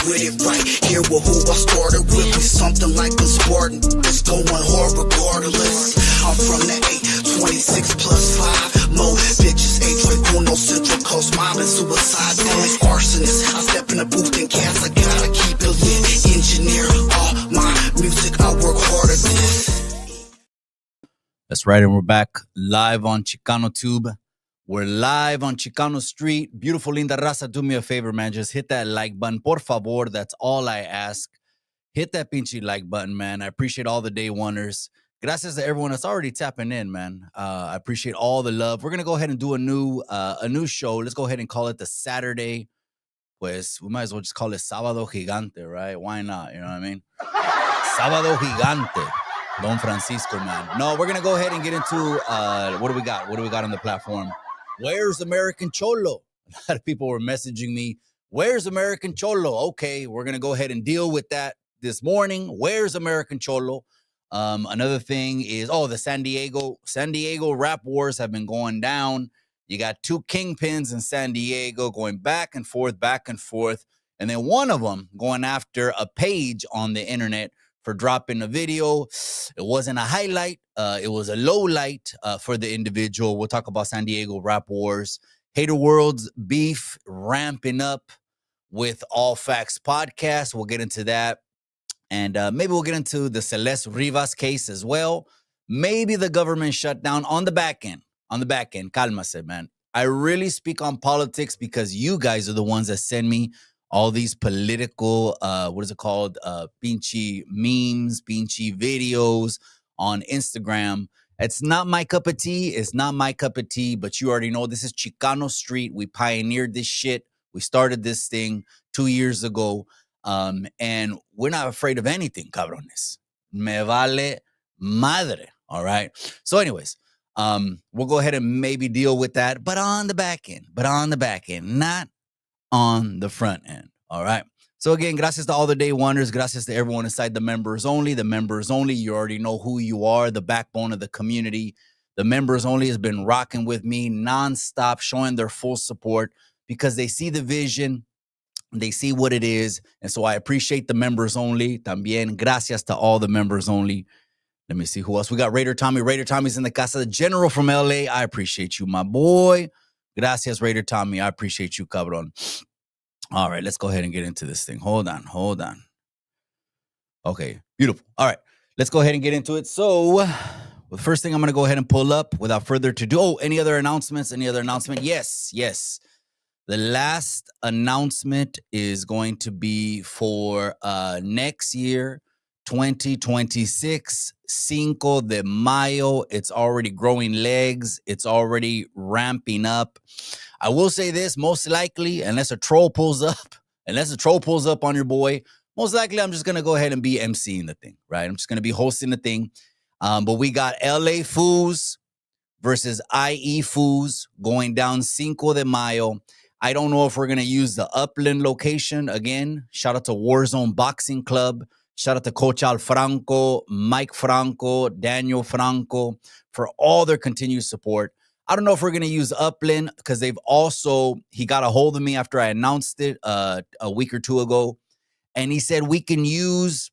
with it right. Here with who I started with me, something like a Spartan. It's going hard regardless. I'm from the 826 plus 5. Mo bitches, 8 Central Coast, mob and suicide. Only arsonist. I step in the booth and cast. I gotta keep it lit. Engineer all my music. I work hard at this. That's right, and we're back live on Chicano Tube. We're live on Chicano Street. Beautiful linda raza, do me a favor, man. Just hit that like button, por favor. That's all I ask. Hit that pinche like button, man. I appreciate all the day oneers. Gracias to everyone that's already tapping in, man. I appreciate all the love. We're gonna go ahead and do a new show. Let's go ahead and call it the Saturday. Pues we might as well just call it Sábado Gigante, right? Why not? You know what I mean? Sábado Gigante. Don Francisco, man. No, we're going to go ahead and get into, what do we got? What do we got on the platform? Where's American Cholo? A lot of people were messaging me, where's American Cholo? Okay, we're going to go ahead and deal with that this morning. Where's American Cholo? Another thing is, the San Diego rap wars have been going down. You got two kingpins in San Diego going back and forth. And then one of them going after a page on the internet for dropping a video. It wasn't a highlight. It was a low light for the individual. We'll talk about San Diego rap wars. Hater World's beef ramping up with All Facts podcast. We'll get into that. And maybe we'll get into the Celeste Rivas case as well. Maybe the government shutdown on the back end. Cálmase, man. I really speak on politics because you guys are the ones that send me all these political, pinchy memes, pinchy videos on Instagram. It's not my cup of tea. But you already know this is Chicano Street. We pioneered this shit. We started this thing 2 years ago. And we're not afraid of anything, cabrones. Me vale madre. All right. So anyways, we'll go ahead and maybe deal with that, but on the back end, not on the front end. All right. So again, gracias to all the day wonders. Gracias to everyone inside the members only. You already know who you are, the backbone of the community. The members only has been rocking with me nonstop, showing their full support because they see the vision. They see what it is. And so I appreciate the members only. También gracias to all the members only. Let me see who else. We got Raider Tommy. Raider Tommy's in the casa. The General from LA. I appreciate you, my boy. Gracias, Raider Tommy. I appreciate you, cabron. All right, let's go ahead and get into this thing. Hold on. Okay, beautiful. All right, let's go ahead and get into it. So the first thing I'm going to go ahead and pull up without further ado. Oh, any other announcements? Yes. The last announcement is going to be for next year, 2026, Cinco de Mayo. It's already growing legs. It's already ramping up. I will say this, most likely, unless a troll pulls up on your boy, most likely I'm just going to go ahead and be emceeing the thing, right? I'm just going to be hosting the thing. But we got LA Foos versus IE Foos going down Cinco de Mayo. I don't know if we're going to use the Upland location again. Shout out to Warzone Boxing Club. Shout out to Coach Al Franco, Mike Franco, Daniel Franco for all their continued support. I don't know if we're going to use Upland because he got a hold of me after I announced it a week or two ago. And he said we can use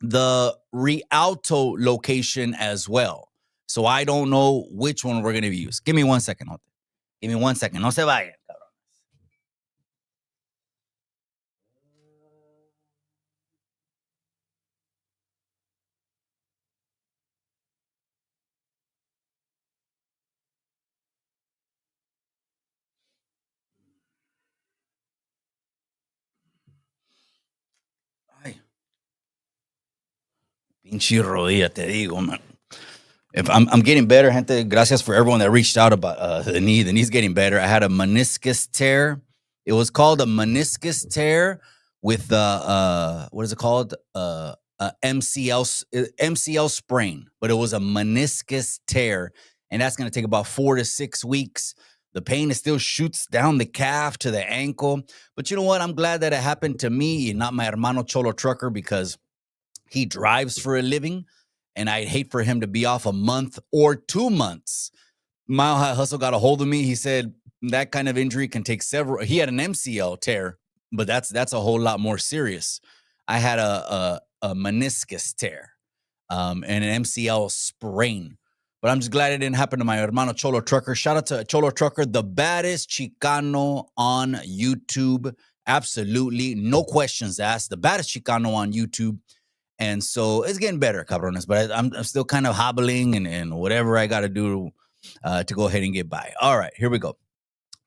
the Rialto location as well. So I don't know which one we're going to use. Give me 1 second. No se vayan. Pinche rodilla, te digo, man. If I'm getting better, gente. Gracias for everyone that reached out about the knee. The knee's getting better. I had a meniscus tear. It was called a meniscus tear with what is it called? MCL sprain, but it was a meniscus tear, and that's going to take about 4 to 6 weeks. The pain still shoots down the calf to the ankle, but you know what? I'm glad that it happened to me and not my hermano Cholo trucker because he drives for a living, and I'd hate for him to be off a month or 2 months. Mile High Hustle got a hold of me. He said that kind of injury can take several. He had an MCL tear but that's a whole lot more serious. I had a meniscus tear, and an MCL sprain. But I'm just glad it didn't happen to my hermano Cholo Trucker. Shout out to Cholo Trucker, the baddest Chicano on YouTube. Absolutely, no questions asked. The baddest Chicano on YouTube. And so it's getting better, cabrones. But I'm still kind of hobbling and whatever I got to do to go ahead and get by. All right, here we go.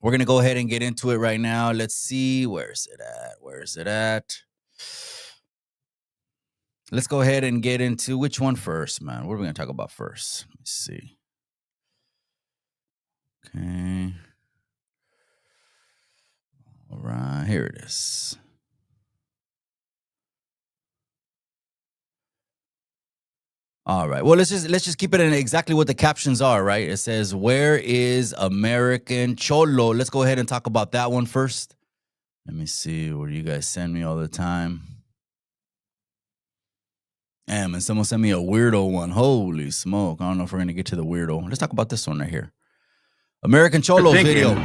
We're going to go ahead and get into it right now. Let's see. Where is it at? Where is it at? Let's go ahead and get into which one first, man. What are we going to talk about first? Let's see. Okay. All right. Here it is. All right. Well, let's just keep it in exactly what the captions are, right? It says, "Where is American Cholo?" Let's go ahead and talk about that one first. Let me see where you guys send me all the time. Damn, and someone sent me a weirdo one. Holy smoke. I don't know if we're going to get to the weirdo. Let's talk about this one right here. American Cholo's video.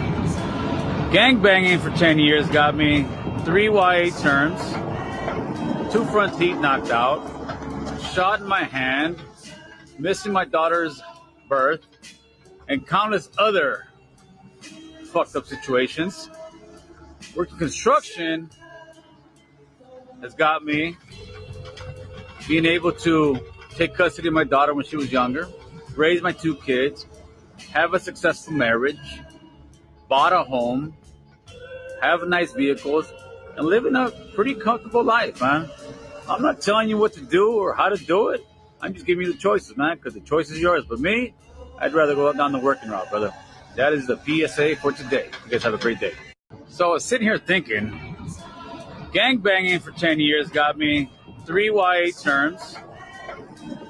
Gang banging for 10 years got me 3 YA terms, 2 front teeth knocked out, shot in my hand, missing my daughter's birth, and countless other fucked up situations. Working construction has got me being able to take custody of my daughter when she was younger, raise my 2 kids, have a successful marriage, bought a home, have nice vehicles, and living a pretty comfortable life, man. I'm not telling you what to do or how to do it. I'm just giving you the choices, man, because the choice is yours. But me, I'd rather go down the working route, brother. That is the PSA for today. You guys have a great day. So I was sitting here thinking, gang banging for 10 years got me 3 YA terms,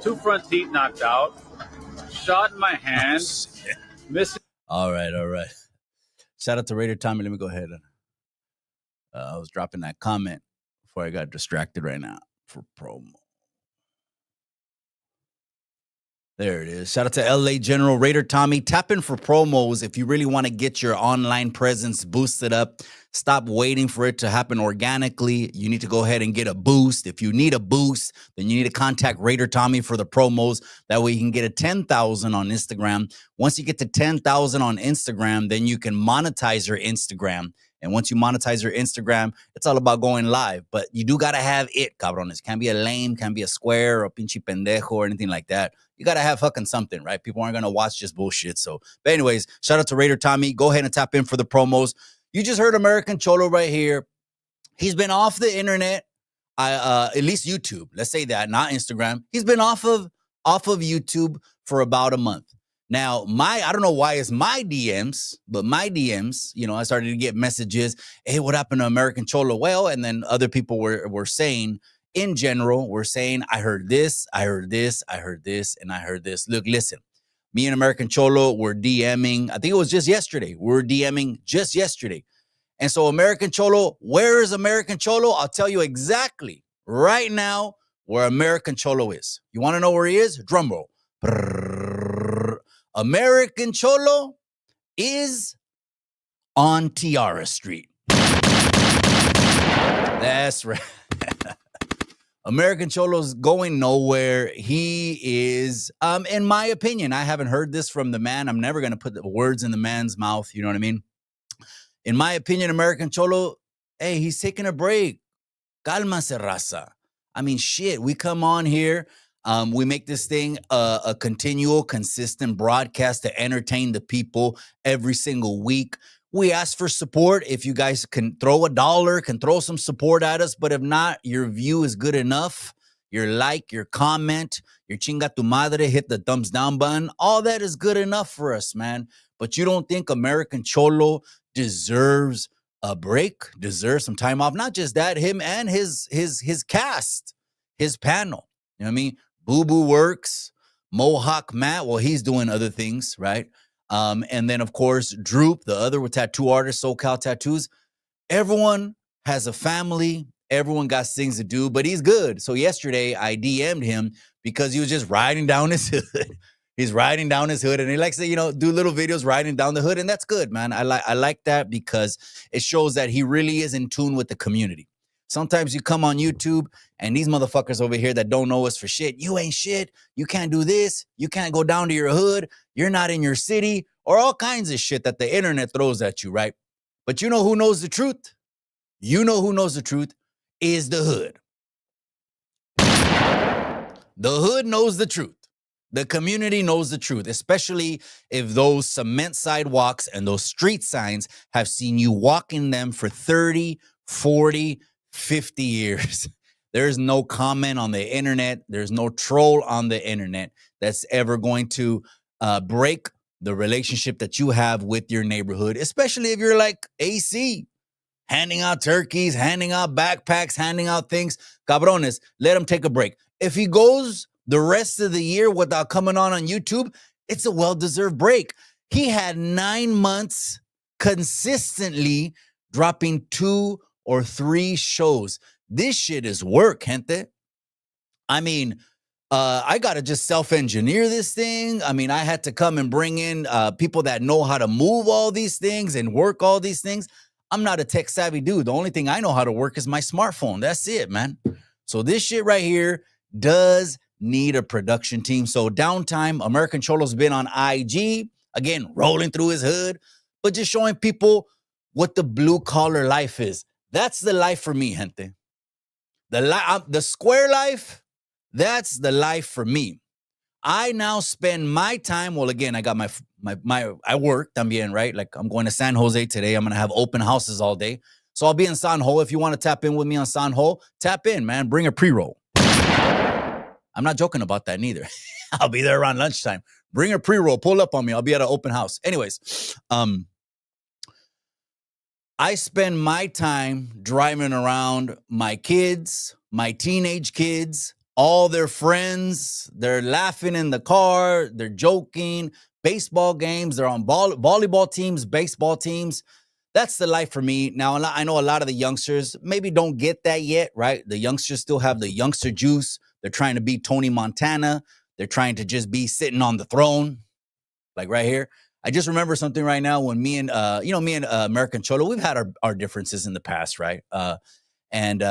2 front teeth knocked out, shot in my hand, missing. All right. Shout out to Raider Tommy. Let me go ahead and I was dropping that comment before I got distracted right now for promo. There it is. Shout out to LA General Raider Tommy. Tap in for promos if you really want to get your online presence boosted up. Stop waiting for it to happen organically. You need to go ahead and get a boost. If you need a boost, then you need to contact Raider Tommy for the promos. That way you can get a 10,000 on Instagram. Once you get to 10,000 on Instagram, then you can monetize your Instagram. And once you monetize your Instagram, it's all about going live. But you do got to have it, cabrones. Can't be a lame, can't be a square or a pinche pendejo or anything like that. You got to have fucking something, right? People aren't going to watch just bullshit. So, but anyways, shout out to Raider Tommy. Go ahead and tap in for the promos. You just heard American Cholo right here. He's been off the internet, at least YouTube. Let's say that, not Instagram. He's been off of YouTube for about a month. Now, I don't know why it's my DMs, but my DMs, I started to get messages. Hey, what happened to American Cholo? Well, and then other people were saying, in general, we're saying, I heard this, I heard this, I heard this, and I heard this. Look, listen, me and American Cholo were DMing. I think it was just yesterday. We were DMing just yesterday. And so American Cholo, where is American Cholo? I'll tell you exactly right now where American Cholo is. You want to know where he is? Drum roll. American Cholo is on Tiara Street. That's right. American Cholo's going nowhere. He is, in my opinion, I haven't heard this from the man. I'm never going to put the words in the man's mouth. You know what I mean? In my opinion, American Cholo, hey, he's taking a break. Cálmase, raza. I mean, shit, we come on here. We make this thing a continual, consistent broadcast to entertain the people every single week. We ask for support. If you guys can throw $1, can throw some support at us. But if not, your view is good enough. Your like, your comment, your chinga tu madre, hit the thumbs down button. All that is good enough for us, man. But you don't think American Cholo deserves a break, deserves some time off? Not just that, him and his cast, his panel. You know what I mean? Boo Boo works. Mohawk Matt, well, he's doing other things, right? And then, of course, Droop, the other tattoo artist, SoCal Tattoos. Everyone has a family. Everyone got things to do, but he's good. So yesterday, I DM'd him because he was just riding down his hood. He's riding down his hood, and he likes to, do little videos riding down the hood, and that's good, man. I like that because it shows that he really is in tune with the community. Sometimes you come on YouTube, and these motherfuckers over here that don't know us for shit, you ain't shit, you can't do this, you can't go down to your hood, you're not in your city, or all kinds of shit that the internet throws at you, right? But you know who knows the truth? You know who knows the truth is the hood. The hood knows the truth. The community knows the truth, especially if those cement sidewalks and those street signs have seen you walking them for 30, 40, 50 years. There's no comment on the internet. There's no troll on the internet that's ever going to break the relationship that you have with your neighborhood, especially if you're like AC, handing out turkeys, handing out backpacks, handing out things. Cabrones, let him take a break. If he goes the rest of the year without coming on YouTube, it's a well-deserved break. He had 9 months consistently dropping 2 or 3 shows. This shit is work, gente. I mean, I got to just self-engineer this thing. I mean, I had to come and bring in people that know how to move all these things and work all these things. I'm not a tech-savvy dude. The only thing I know how to work is my smartphone. That's it, man. So this shit right here does need a production team. So Downtime, American Cholo's been on IG, again, rolling through his hood, but just showing people what the blue-collar life is. That's the life for me, gente. The square life, that's the life for me. I now spend my time, well, again, I got my I work también, right? Like I'm going to San Jose today. I'm going to have open houses all day. So I'll be in San Jose. If you want to tap in with me on San Jose, tap in, man. Bring a pre-roll. I'm not joking about that neither. I'll be there around lunchtime. Bring a pre-roll. Pull up on me. I'll be at an open house. Anyways, I spend my time driving around my kids, my teenage kids, all their friends. They're laughing in the car. They're joking. Baseball games. They're on volleyball teams, baseball teams. That's the life for me. Now, I know a lot of the youngsters maybe don't get that yet, right? The youngsters still have the youngster juice. They're trying to be Tony Montana. They're trying to just be sitting on the throne, like right here. I just remember something right now when me and American Cholo, we've had our differences in the past, right? And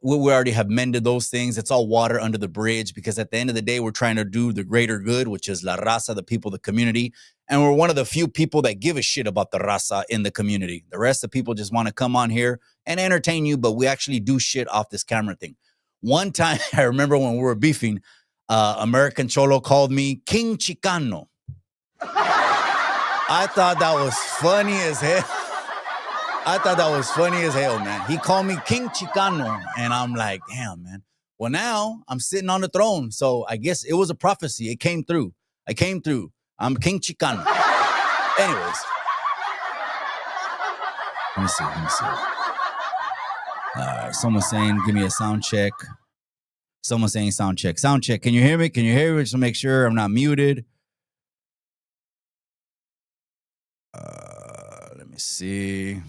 we already have mended those things. It's all water under the bridge because at the end of the day, we're trying to do the greater good, which is la raza, the people, the community. And we're one of the few people that give a shit about the raza in the community. The rest of the people just want to come on here and entertain you, but we actually do shit off this camera thing. One time, I remember when we were beefing, American Cholo called me King Chicano. I thought that was funny as hell. Man. He called me King Chicano, and I'm like, damn, man. Well, now I'm sitting on the throne, so I guess it was a prophecy. It came through. I came through. I'm King Chicano. Anyways. Let me see. Someone's saying, give me a sound check. Someone's saying sound check. Sound check. Can you hear me? Just to make sure I'm not muted. Let me see.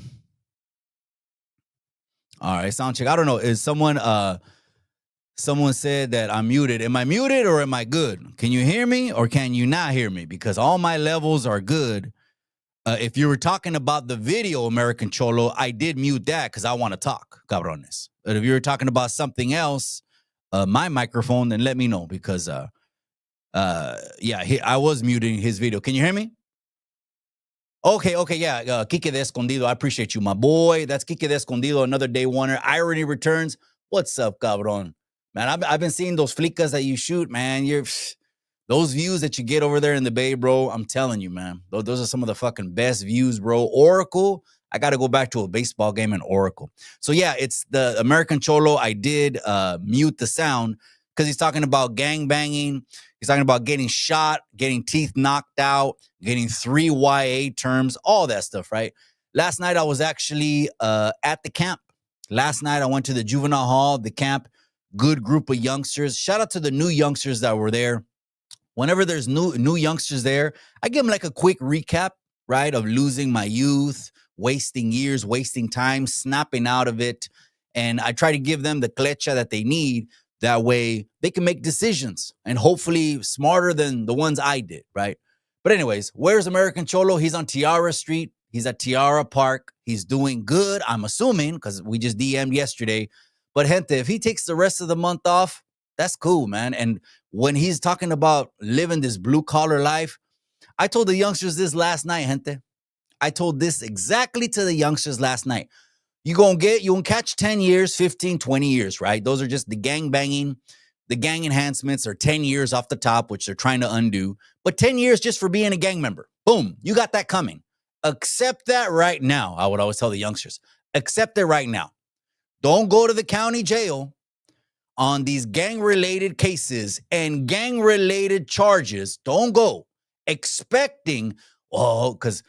All right, sound check. I don't know. Is someone said that I'm muted. Am I muted or am I good? Can you hear me or can you not hear me? Because all my levels are good. If you were talking about the video, American Cholo, I did mute that because I want to talk, cabrones. But if you were talking about something else, my microphone, then let me know because, I was muting his video. Can you hear me? Okay, yeah. Kike de Escondido, I appreciate you, my boy. That's Kike de Escondido, another day oneer. Irony returns. What's up, cabron? Man, I've been seeing those flickas that you shoot, man. Those views that you get over there in the Bay, bro, I'm telling you, man. Those are some of the fucking best views, bro. Oracle, I got to go back to a baseball game in Oracle. So, yeah, it's the American Cholo. I did mute the sound because he's talking about gang banging. He's talking about getting shot, getting teeth knocked out, getting 3 YA terms, all that stuff, right? Last night, I was actually at the camp. Last night, I went to the juvenile hall, the camp, good group of youngsters. Shout out to the new youngsters that were there. Whenever there's new youngsters there, I give them like a quick recap, right, of losing my youth, wasting years, wasting time, snapping out of it. And I try to give them the clecha that they need. That way they can make decisions and hopefully smarter than the ones I did, right? But anyways, where's American Cholo? He's on Tiara Street. He's at Tiara Park. He's doing good, I'm assuming, because we just DM'd yesterday. But gente, if he takes the rest of the month off, that's cool, man. And when he's talking about living this blue-collar life, I told the youngsters this last night, gente. I told this exactly to the youngsters last night. You're going to catch 10 years, 15, 20 years, right? Those are just the gang banging. The gang enhancements are 10 years off the top, which they're trying to undo. But 10 years just for being a gang member. Boom, you got that coming. Accept that right now. I would always tell the youngsters, accept it right now. Don't go to the county jail on these gang-related cases and gang-related charges. Don't go expecting, because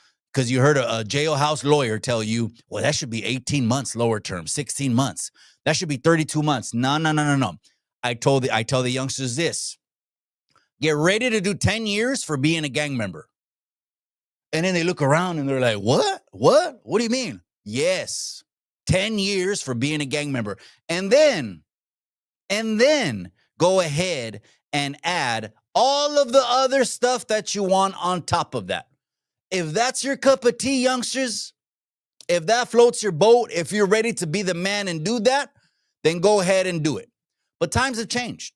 you heard a jailhouse lawyer tell you, well, that should be 18 months lower term, 16 months. That should be 32 months. No. I tell the youngsters this. Get ready to do 10 years for being a gang member. And then they look around and they're like, what? What do you mean? Yes, 10 years for being a gang member. And then go ahead and add all of the other stuff that you want on top of that. If that's your cup of tea, youngsters, if that floats your boat, if you're ready to be the man and do that, then go ahead and do it. But times have changed.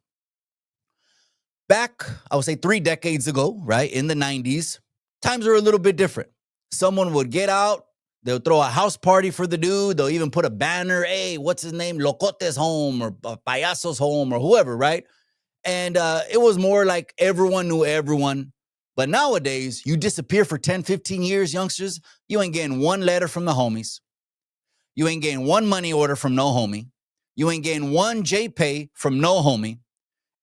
Back, I would say 3 decades ago, right, in the 90s, times are a little bit different. Someone would get out, they'll throw a house party for the dude, they'll even put a banner, hey, what's his name, Locote's home or Payaso's home or whoever, right? And it was more like everyone knew everyone. But nowadays, you disappear for 10, 15 years, youngsters, you ain't getting one letter from the homies. You ain't getting one money order from no homie. You ain't getting one J-Pay from no homie.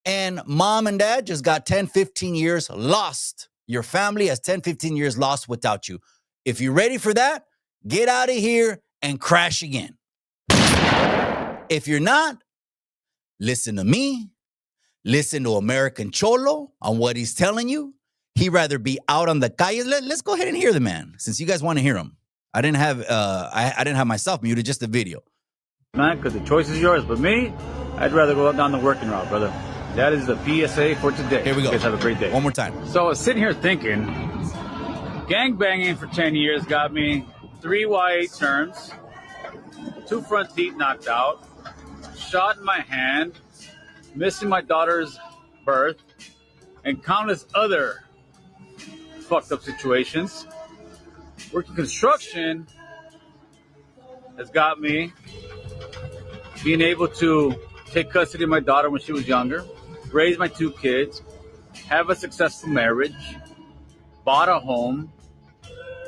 And mom and dad just got 10, 15 years lost. Your family has 10, 15 years lost without you. If you're ready for that, get out of here and crash again. If you're not, listen to me. Listen to American Cholo on what he's telling you. He'd rather be out on the calle. Let's go ahead and hear the man, since you guys want to hear him. I didn't have myself muted, just the video. Man, because the choice is yours. But me, I'd rather go down the working route, brother. That is the PSA for today. Here we go. You guys have a great day. One more time. So I was sitting here thinking, gang banging for 10 years got me 3 Y8 terms, 2 front teeth knocked out, shot in my hand, missing my daughter's birth, and countless other fucked up situations. Working construction has got me being able to take custody of my daughter when she was younger, raise my 2 kids, have a successful marriage, bought a home,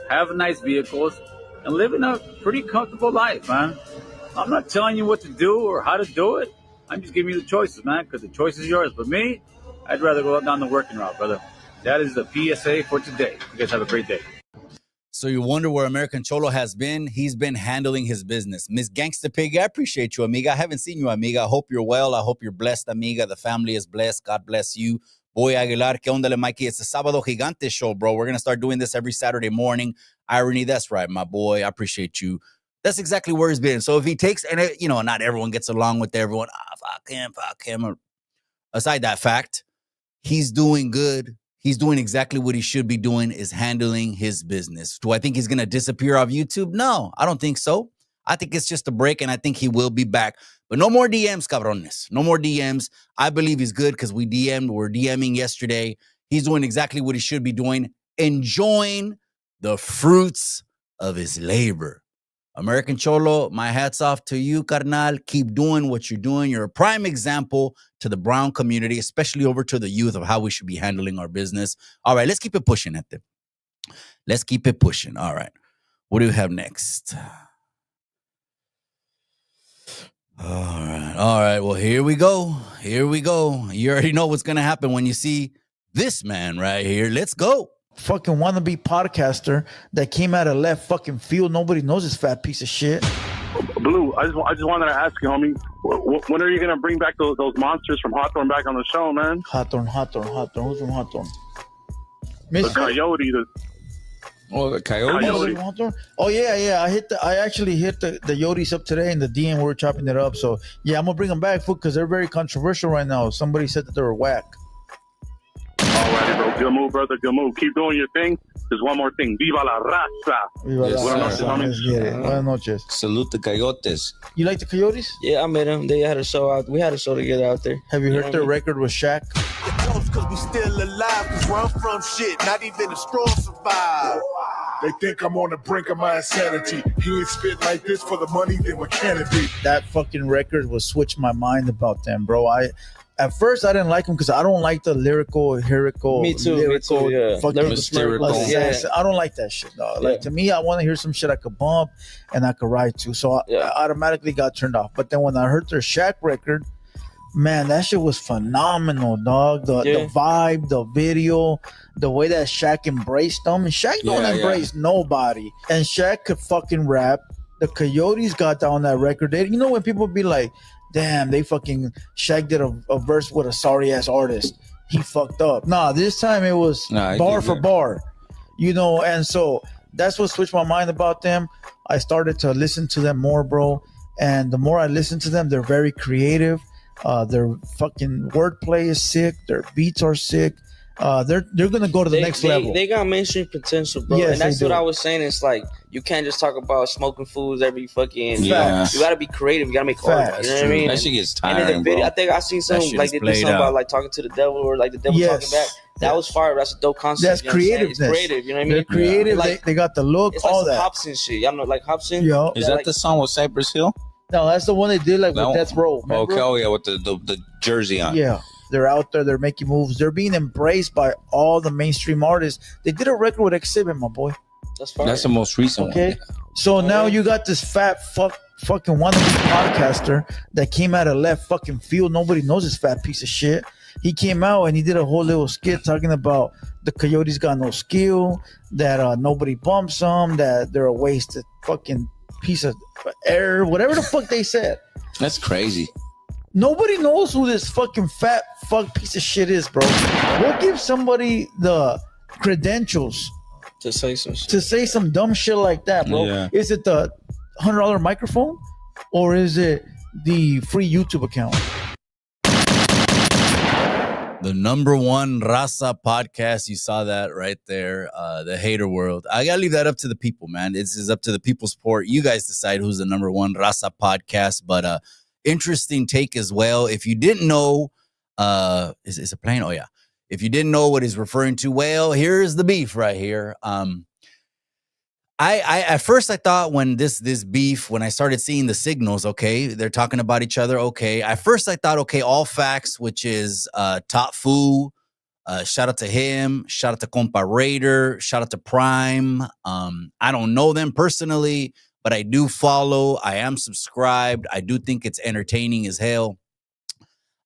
have nice vehicles, and living a pretty comfortable life, man. I'm not telling you what to do or how to do it. I'm just giving you the choices, man, because the choice is yours. But me, I'd rather go down the working route, brother. That is the PSA for today. You guys have a great day. So you wonder where American Cholo has been? He's been handling his business. Miss Gangsta Pig, I appreciate you, amiga. I haven't seen you, amiga. I hope you're well. I hope you're blessed, amiga. The family is blessed. God bless you. Boy Aguilar, que ondale, Mikey? It's a Sábado Gigante show, bro. We're going to start doing this every Saturday morning. Irony, that's right, my boy. I appreciate you. That's exactly where he's been. So if he takes, and not everyone gets along with everyone. Fuck him. Aside that fact, he's doing good. He's doing exactly what he should be doing, is handling his business. Do I think he's going to disappear off YouTube? No, I don't think so. I think it's just a break, and I think he will be back. But no more DMs, cabrones. No more DMs. I believe he's good because we're DMing yesterday. He's doing exactly what he should be doing, enjoying the fruits of his labor. American Cholo, my hat's off to you, carnal. Keep doing what you're doing. You're a prime example to the brown community, especially over to the youth, of how we should be handling our business. All right, let's keep it pushing at them. Let's keep it pushing. All right. What do we have next? All right. Well, here we go. You already know what's going to happen when you see this man right here. Let's go. Fucking wannabe podcaster that came out of left fucking field. Nobody knows this fat piece of shit. Blue, I just wanted to ask you, homie, when are you gonna bring back those monsters from Hawthorne back on the show, man? Hawthorne. Who's from Hawthorne? The coyote. Oh, the Coyotes. Coyote. Oh yeah. I actually hit the Yotes up today in the DM. We're chopping it up. So yeah, I'm gonna bring them back, fool, because they're very controversial right now. Somebody said that they were whack. Alrighty, bro. Good move, brother. Good move. Keep doing your thing. There's one more thing. Viva la raza. Viva Yes, la sir. raza. Let's get it. Buenas noches. Salute the Coyotes. You like the Coyotes? Yeah, I met him. They had a show out. We had a show together out there. Have you know heard what their I mean? record with Shaq? Cause we still alive, cause where I'm from, shit, not even the strong survive. They think I'm on the brink of my insanity. He ain't spit like this for the money, then what can it be? That fucking record will switch my mind about them, bro. At first I didn't like them because I don't like the lyrical. Me too, yeah. Fucking Hysterical. Yeah. I don't like that shit, dog. Like, to me, I want to hear some shit I could bump and I could ride to. So I automatically got turned off. But then when I heard their Shaq record, man, that shit was phenomenal, dog. The vibe, the video, the way that Shaq embraced them. And Shaq don't embrace nobody. And Shaq could fucking rap. The Coyotes got down that record. You know when people be like, damn, they fucking Shaq did a verse with a sorry ass artist. He fucked up. Nah, this time it was bar for bar. You know, and so that's what switched my mind about them. I started to listen to them more, bro. And the more I listen to them, they're very creative. Their fucking wordplay is sick. Their beats are sick. They're gonna go to the next level. They got mainstream potential, bro. Yes, and that's they what do. I was saying. It's like you can't just talk about smoking foods every fucking. Yeah. You gotta be creative. You gotta make art. You know what I mean? That shit gets And in the tiring, video, bro. I think I seen That some shit like is they did played something out. about like talking to the devil or like the devil talking back. That was fire. That's a dope concept. That's you know what I'm saying? creativeness. It's creative. You know what I mean? They're creative. Like, they got the look, it's like all some that. Hobson shit. Y'all know like Hobson? Yo. Is that like, the song with Cypress Hill? No, that's the one they did like That with one? Death Row. Remember? Okay, oh yeah, with the jersey on. Yeah. They're out there. They're making moves. They're being embraced by all the mainstream artists. They did a record with Exhibit, my boy. That's fire. That's the most recent Okay. one. So now you got this fat fucking wannabe podcaster that came out of left fucking field. Nobody knows this fat piece of shit. He came out and he did a whole little skit talking about the Coyotes got no skill, that nobody bumps them, that they're a wasted fucking piece of air, whatever the fuck they said. That's crazy. Nobody knows who this fucking fat fuck piece of shit is, bro. What gives somebody the credentials to say some shit. to say some dumb shit like that, bro? Yeah. Is it the $100 microphone or is it the free YouTube account? The number one Raza podcast. You saw that right there. The hater world. I gotta leave that up to the people, man. This is up to the people's support. You guys decide who's the number one Raza podcast. But interesting take as well. If you didn't know, is it playing? Oh yeah. If you didn't know what he's referring to, well, here's the beef right here. I at first I thought when this beef, when I started seeing the signals, okay, they're talking about each other, okay. At first I thought, okay, all facts, which is Top Fu, shout out to him, shout out to Compa Raider, shout out to Prime. I don't know them personally, but I do follow. I am subscribed. I do think it's entertaining as hell.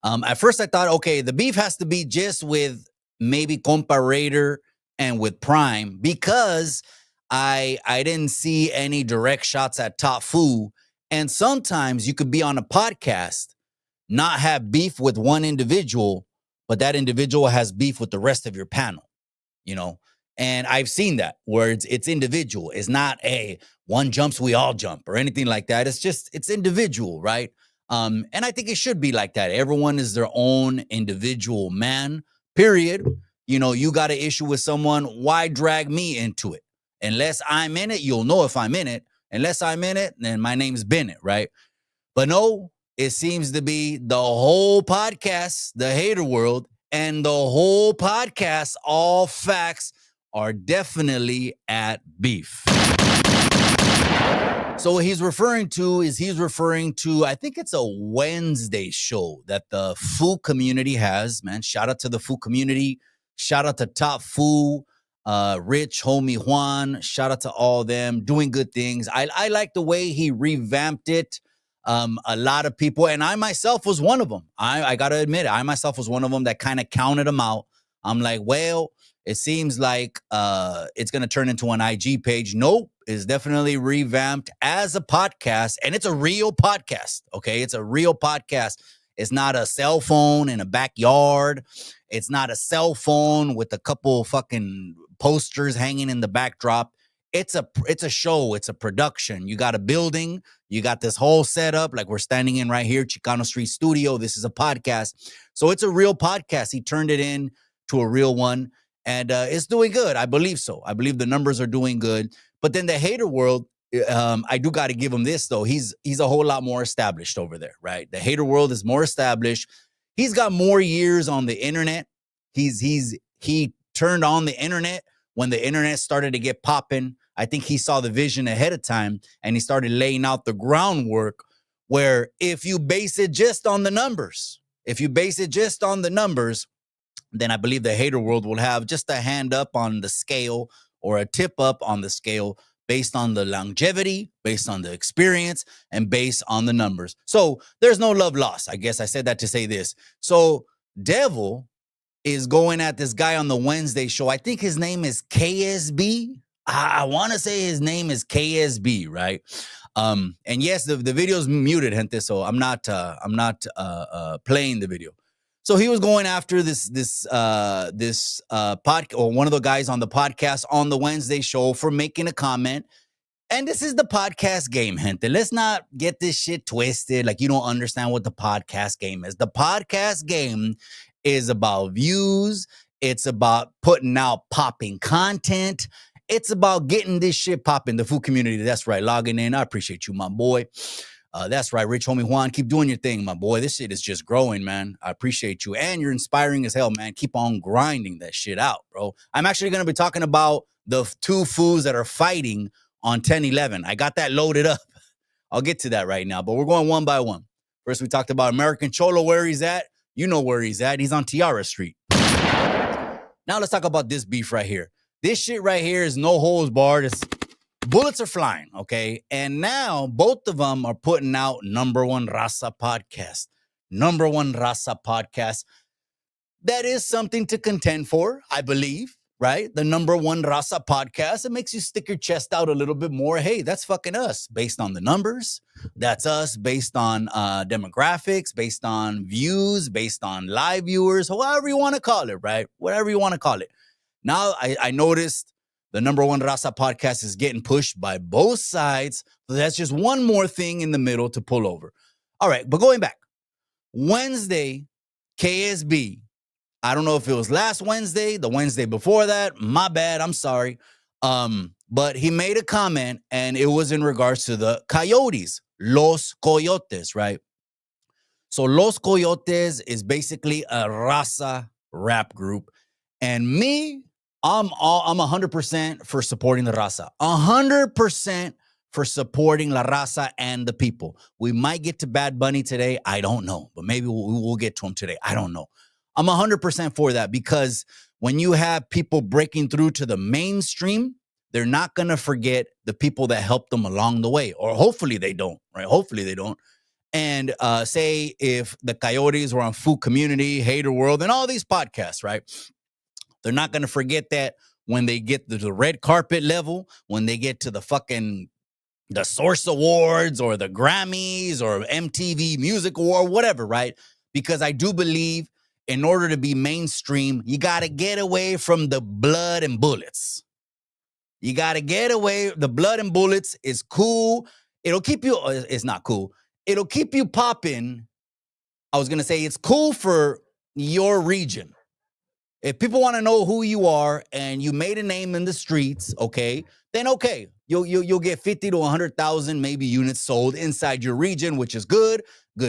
At first I thought, okay, the beef has to be just with maybe Compa Raider and with Prime because I didn't see any direct shots at Top Fu. And sometimes you could be on a podcast, not have beef with one individual, but that individual has beef with the rest of your panel, you know? And I've seen that where it's individual. It's not one jumps, we all jump or anything like that. It's individual, right? And I think it should be like that. Everyone is their own individual man, period. You know, you got an issue with someone, why drag me into it? Unless I'm in it, you'll know if I'm in it. Unless I'm in it, then my name's Bennett, right? But no, it seems to be the whole podcast, the hater world, and the whole podcast, all facts are definitely at beef. So what he's referring to, I think it's a Wednesday show that the Fu community has, man. Shout out to the Fu community. Shout out to Top Fu. Rich, homie Juan, shout out to all them doing good things. I like the way he revamped it. A lot of people, and I myself was one of them. I got to admit it. I myself was one of them that kind of counted them out. I'm like, well, it seems like it's going to turn into an IG page. Nope. It's definitely revamped as a podcast, and it's a real podcast. Okay. It's a real podcast. It's not a cell phone in a backyard. It's not a cell phone with a couple fucking posters hanging in the backdrop. it's a show, it's a production. You got a building, you got this whole setup, like we're standing in right here, Chicano Street Studio. This is a podcast. So it's a real podcast. He turned it in to a real one, and it's doing good. I believe so. I believe the numbers are doing good. But then the hater world, I do got to give him this though. He's a whole lot more established over there, right? The hater world is more established. He's got more years on the internet. He turned on the internet when the internet started to get popping. I think he saw the vision ahead of time, and he started laying out the groundwork where if you base it just on the numbers, then I believe the hater world will have just a hand up on the scale or a tip up on the scale based on the longevity, based on the experience, and based on the numbers. So there's no love lost. I guess I said that to say this. So Devil is going at this guy on the Wednesday show. I think his name is KSB. I want to say his name is KSB, right? And yes, the video's muted, gente, so I'm not playing the video. So he was going after this podcast, or one of the guys on the podcast on the Wednesday show, for making a comment. And this is the podcast game, gente. Let's not get this shit twisted like you don't understand what the podcast game is. The podcast game is about views. It's about putting out popping content. It's about getting this shit popping. The food community, that's right, logging in. I appreciate you, my boy. That's right, Rich Homie Juan. Keep doing your thing, my boy. This shit is just growing, man. I appreciate you. And you're inspiring as hell, man. Keep on grinding that shit out, bro. I'm actually going to be talking about the two foods that are fighting on 10/11. I got that loaded up. I'll get to that right now, but we're going one by one. First, we talked about American Cholo, where he's at. You know where he's at. He's on Tiara Street. Now let's talk about this beef right here. This shit right here is no holds barred. It's, bullets are flying, okay? And now both of them are putting out number one Raza podcast. Number one Raza podcast. That is something to contend for, I believe, right? The number one Raza podcast. It makes you stick your chest out a little bit more. Hey, that's fucking us based on the numbers. That's us based on demographics, based on views, based on live viewers, however you want to call it, right? Whatever you want to call it. Now, I noticed the number one Raza podcast is getting pushed by both sides. So that's just one more thing in the middle to pull over. All right, but going back. Wednesday, KSB. I don't know if it was last Wednesday, the Wednesday before that. My bad, I'm sorry. But he made a comment, and it was in regards to the Coyotes, Los Coyotes, right? So Los Coyotes is basically a Raza rap group. And me, I'm 100% for supporting the Raza. 100% for supporting La Raza and the people. We might get to Bad Bunny today. I don't know. But maybe we'll get to him today. I don't know. I'm 100% for that, because when you have people breaking through to the mainstream, they're not going to forget the people that helped them along the way. Or hopefully they don't, right? Hopefully they don't. And say if the Coyotes were on Food Community, Hater World, and all these podcasts, right? They're not going to forget that when they get to the red carpet level, when they get to the Source Awards or the Grammys or MTV Music Award, whatever, right? Because I do believe in order to be mainstream, you got to get away from the blood and bullets. You got to get away. The blood and bullets is cool. It'll keep you, it's not cool. It'll keep you popping. I was going to say it's cool for your region. If people want to know who you are and you made a name in the streets, okay, then okay, you'll get 50 to 100,000 maybe units sold inside your region, which is good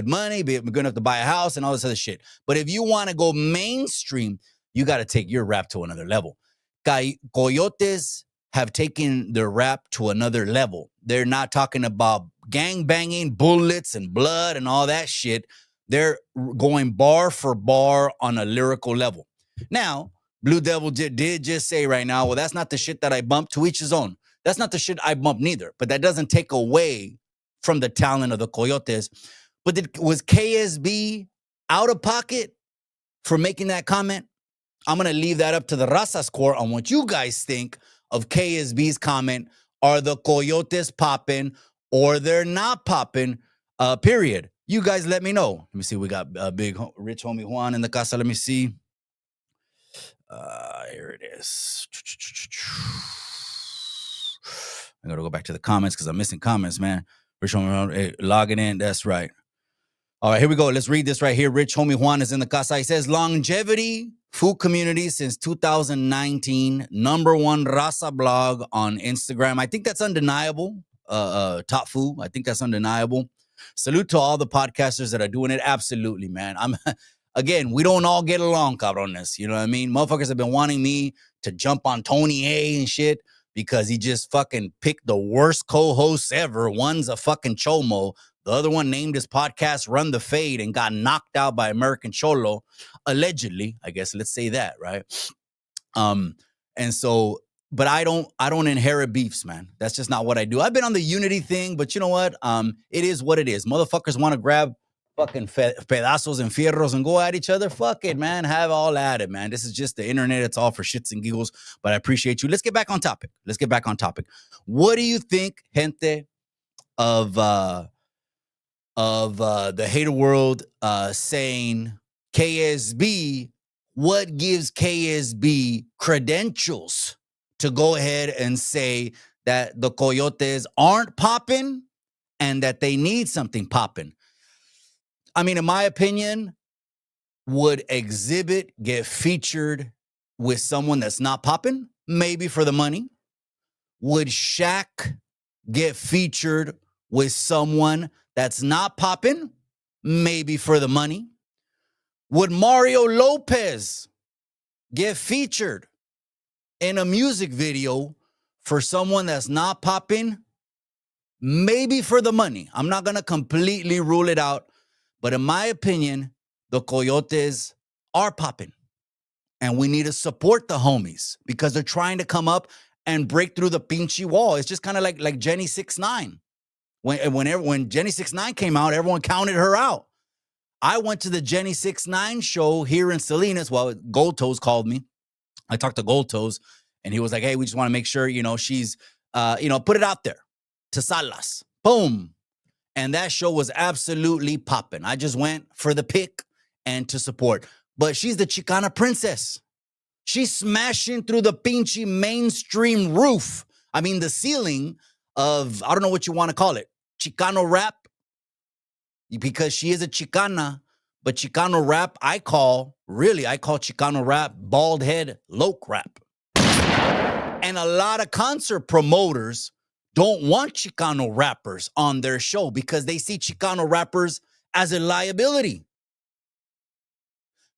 money, be good enough to buy a house and all this other shit. But if you want to go mainstream, you got to take your rap to another level. Coyotes have taken their rap to another level. They're not talking about gang banging, bullets and blood and all that shit. They're going bar for bar on a lyrical level. Now, Blue Devil did just say right now, well, that's not the shit that I bumped. To each his own. That's not the shit I bumped neither. But that doesn't take away from the talent of the Coyotes. But was KSB out of pocket for making that comment? I'm going to leave that up to the Raza score on what you guys think of KSB's comment. Are the Coyotes popping or they're not popping? Period. You guys let me know. Let me see. We got big Rich Homie Juan in the casa. Let me see. Here it is. I got to go back to the comments because I'm missing comments, man. Rich Homie, logging in. That's right. All right, here we go. Let's read this right here. Rich Homie Juan is in the casa. He says, longevity food community since 2019. #1 raza blog on Instagram. I think that's undeniable. Top food. I think that's undeniable. Salute to all the podcasters that are doing it. Absolutely, man. Again, we don't all get along, cabrones. You know what I mean? Motherfuckers have been wanting me to jump on Tony A and shit because he just fucking picked the worst co-hosts ever. One's a fucking chomo. The other one named his podcast Run the Fade and got knocked out by American Cholo. Allegedly, I guess, let's say that, right? And so, but I don't inherit beefs, man. That's just not what I do. I've been on the unity thing, but you know what? It is what it is. Motherfuckers want to grab fucking pedazos and fierros and go at each other. Fuck it, man. Have all at it, man. This is just the internet. It's all for shits and giggles, but I appreciate you. Let's get back on topic. What do you think, gente, of the hater world saying KSB? What gives KSB credentials to go ahead and say that the coyotes aren't popping and that they need something popping? I mean, in my opinion, would Exhibit get featured with someone that's not popping? Maybe for the money. Would Shaq get featured with someone that's not popping? Maybe for the money. Would Mario Lopez get featured in a music video for someone that's not popping? Maybe for the money. I'm not going to completely rule it out. But in my opinion, the coyotes are popping. And we need to support the homies because they're trying to come up and break through the pinchy wall. It's just kind of like Jenny 6ix9ine. When Jenny 6ix9ine came out, everyone counted her out. I went to the Jenny 6ix9ine show here in Salinas. Well, Gold Toes called me. I talked to Gold Toes, and he was like, hey, we just want to make sure, she's, put it out there to Salas. Boom. And that show was absolutely popping. I just went for the pick and to support. But she's the Chicana princess. She's smashing through the pinchy mainstream roof. I mean, the ceiling of, I don't know what you want to call it, Chicano rap. Because she is a Chicana, but Chicano rap, I call Chicano rap bald head loc rap. And a lot of concert promoters don't want Chicano rappers on their show because they see Chicano rappers as a liability.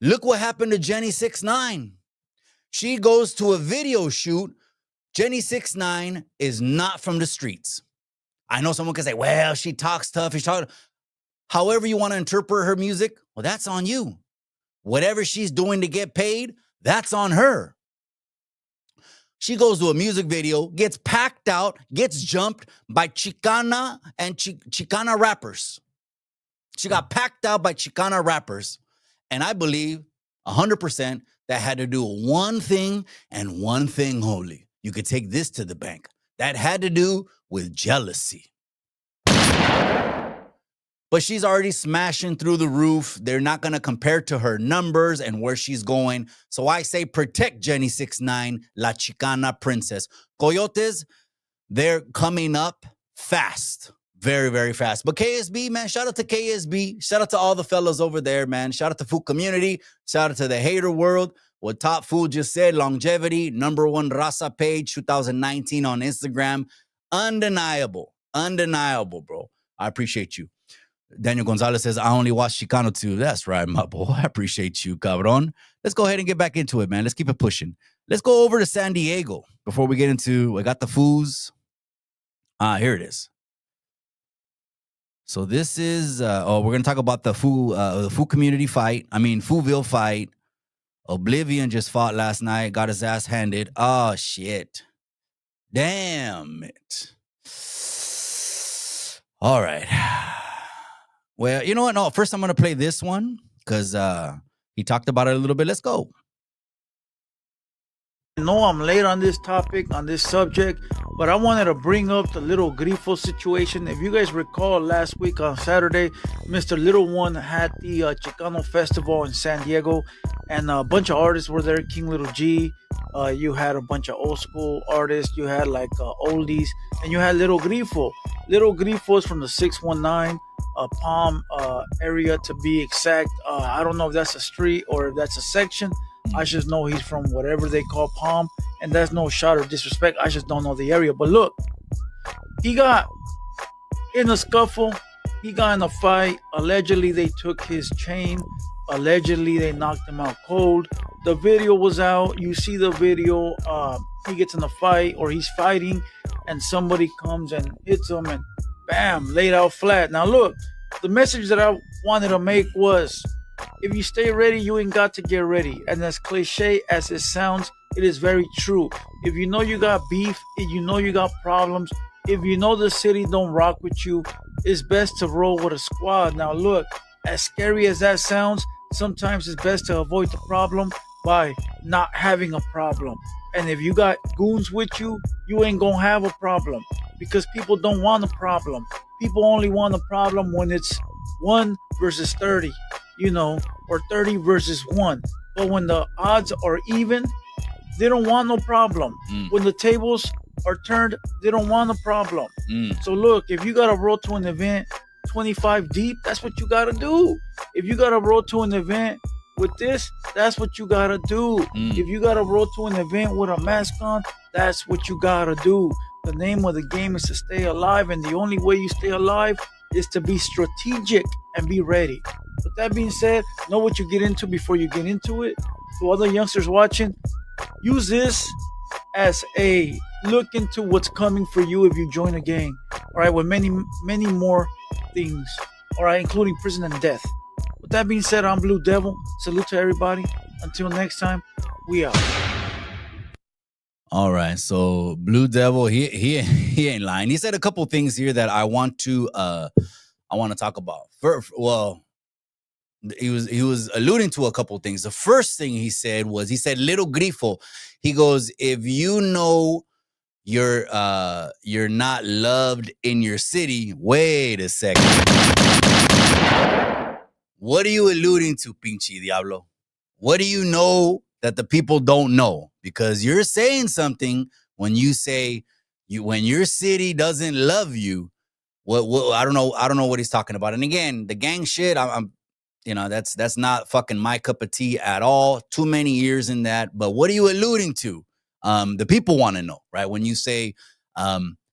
Look what happened to Jenny 6ix9ine. She goes to a video shoot. Jenny 6ix9ine is not from the streets. I know someone can say, well, she talks tough. However you want to interpret her music, well, that's on you. Whatever she's doing to get paid, that's on her. She goes to a music video, gets packed out, gets jumped by Chicana and Chicana rappers. She got packed out by Chicana rappers. And I believe 100% that had to do with one thing and one thing only. You could take this to the bank. That had to do with jealousy. But she's already smashing through the roof. They're not going to compare to her numbers and where she's going. So I say protect Jenny 6ix9ine, La Chicana Princess. Coyotes, they're coming up fast. Very, very fast. But KSB, man, shout out to KSB. Shout out to all the fellas over there, man. Shout out to Food Community. Shout out to the hater world. What Top Food just said, longevity, #1 raza page, 2019 on Instagram. Undeniable. Undeniable, bro. I appreciate you. Daniel Gonzalez says, I only watch Chicano too. That's right, my boy. I appreciate you, cabron. Let's go ahead and get back into it, man. Let's keep it pushing. Let's go over to San Diego before we get into, I got the foos. Here it is. So this is, we're going to talk about the food community fight. Foodville fight. Oblivion just fought last night, got his ass handed. Oh, shit. Damn it. All right. Well, you know what? No, first I'm going to play this one because he talked about it a little bit. Let's go. I know I'm late on this topic, on this subject, but I wanted to bring up the little Grifo situation. If you guys recall, last week on Saturday, Mr. Little One had the Chicano Festival in San Diego, and a bunch of artists were there. King Little G, you had a bunch of old school artists, you had like oldies, and you had Little Grifo. Little Grifo is from the 619 Palm area to be exact. I don't know if that's a street or if that's a section. I just know he's from whatever they call Palm, and that's no shot or disrespect. I just don't know the area. But look, he got in a scuffle. He got in a fight. Allegedly, they took his chain. Allegedly, they knocked him out cold. The video was out. You see the video. He gets in a fight, or he's fighting, and somebody comes and hits him, and bam, laid out flat. Now look, the message that I wanted to make was, if you stay ready, you ain't got to get ready. And as cliche as it sounds, it is very true. If you know you got beef, if you know you got problems, if you know the city don't rock with you, it's best to roll with a squad. Now look, as scary as that sounds, sometimes it's best to avoid the problem by not having a problem. And if you got goons with you, you ain't gonna have a problem, because people don't want a problem. People only want a problem when it's 1 versus 30. Or 30 versus 1. But when the odds are even, they don't want no problem. When the tables are turned, they don't want a problem. So look, if you gotta roll to an event 25 deep, that's what you gotta do. If you gotta roll to an event with this, that's what you gotta do. If you gotta roll to an event with a mask on, that's what you gotta do. The name of the game is to stay alive, and the only way you stay alive is to be strategic and be ready. With that being said, know what you get into before you get into it. To other youngsters watching, use this as a look into what's coming for you if you join a gang. All right, with many, many more things. All right, including prison and death. With that being said, I'm Blue Devil. Salute to everybody. Until next time, we out. All right, so Blue Devil, he ain't lying. He said a couple things here that I want to talk about. He was alluding to a couple things. The first thing he said was, Little Grifo. He goes, if you know you're not loved in your city, wait a second. What are you alluding to, pinche diablo? What do you know that the people don't know? Because you're saying something when you say when your city doesn't love you. What I don't know what he's talking about. And again, the gang shit, I'm that's not fucking my cup of tea at all. Too many years in that. But what are you alluding to? The people want to know, right? When you say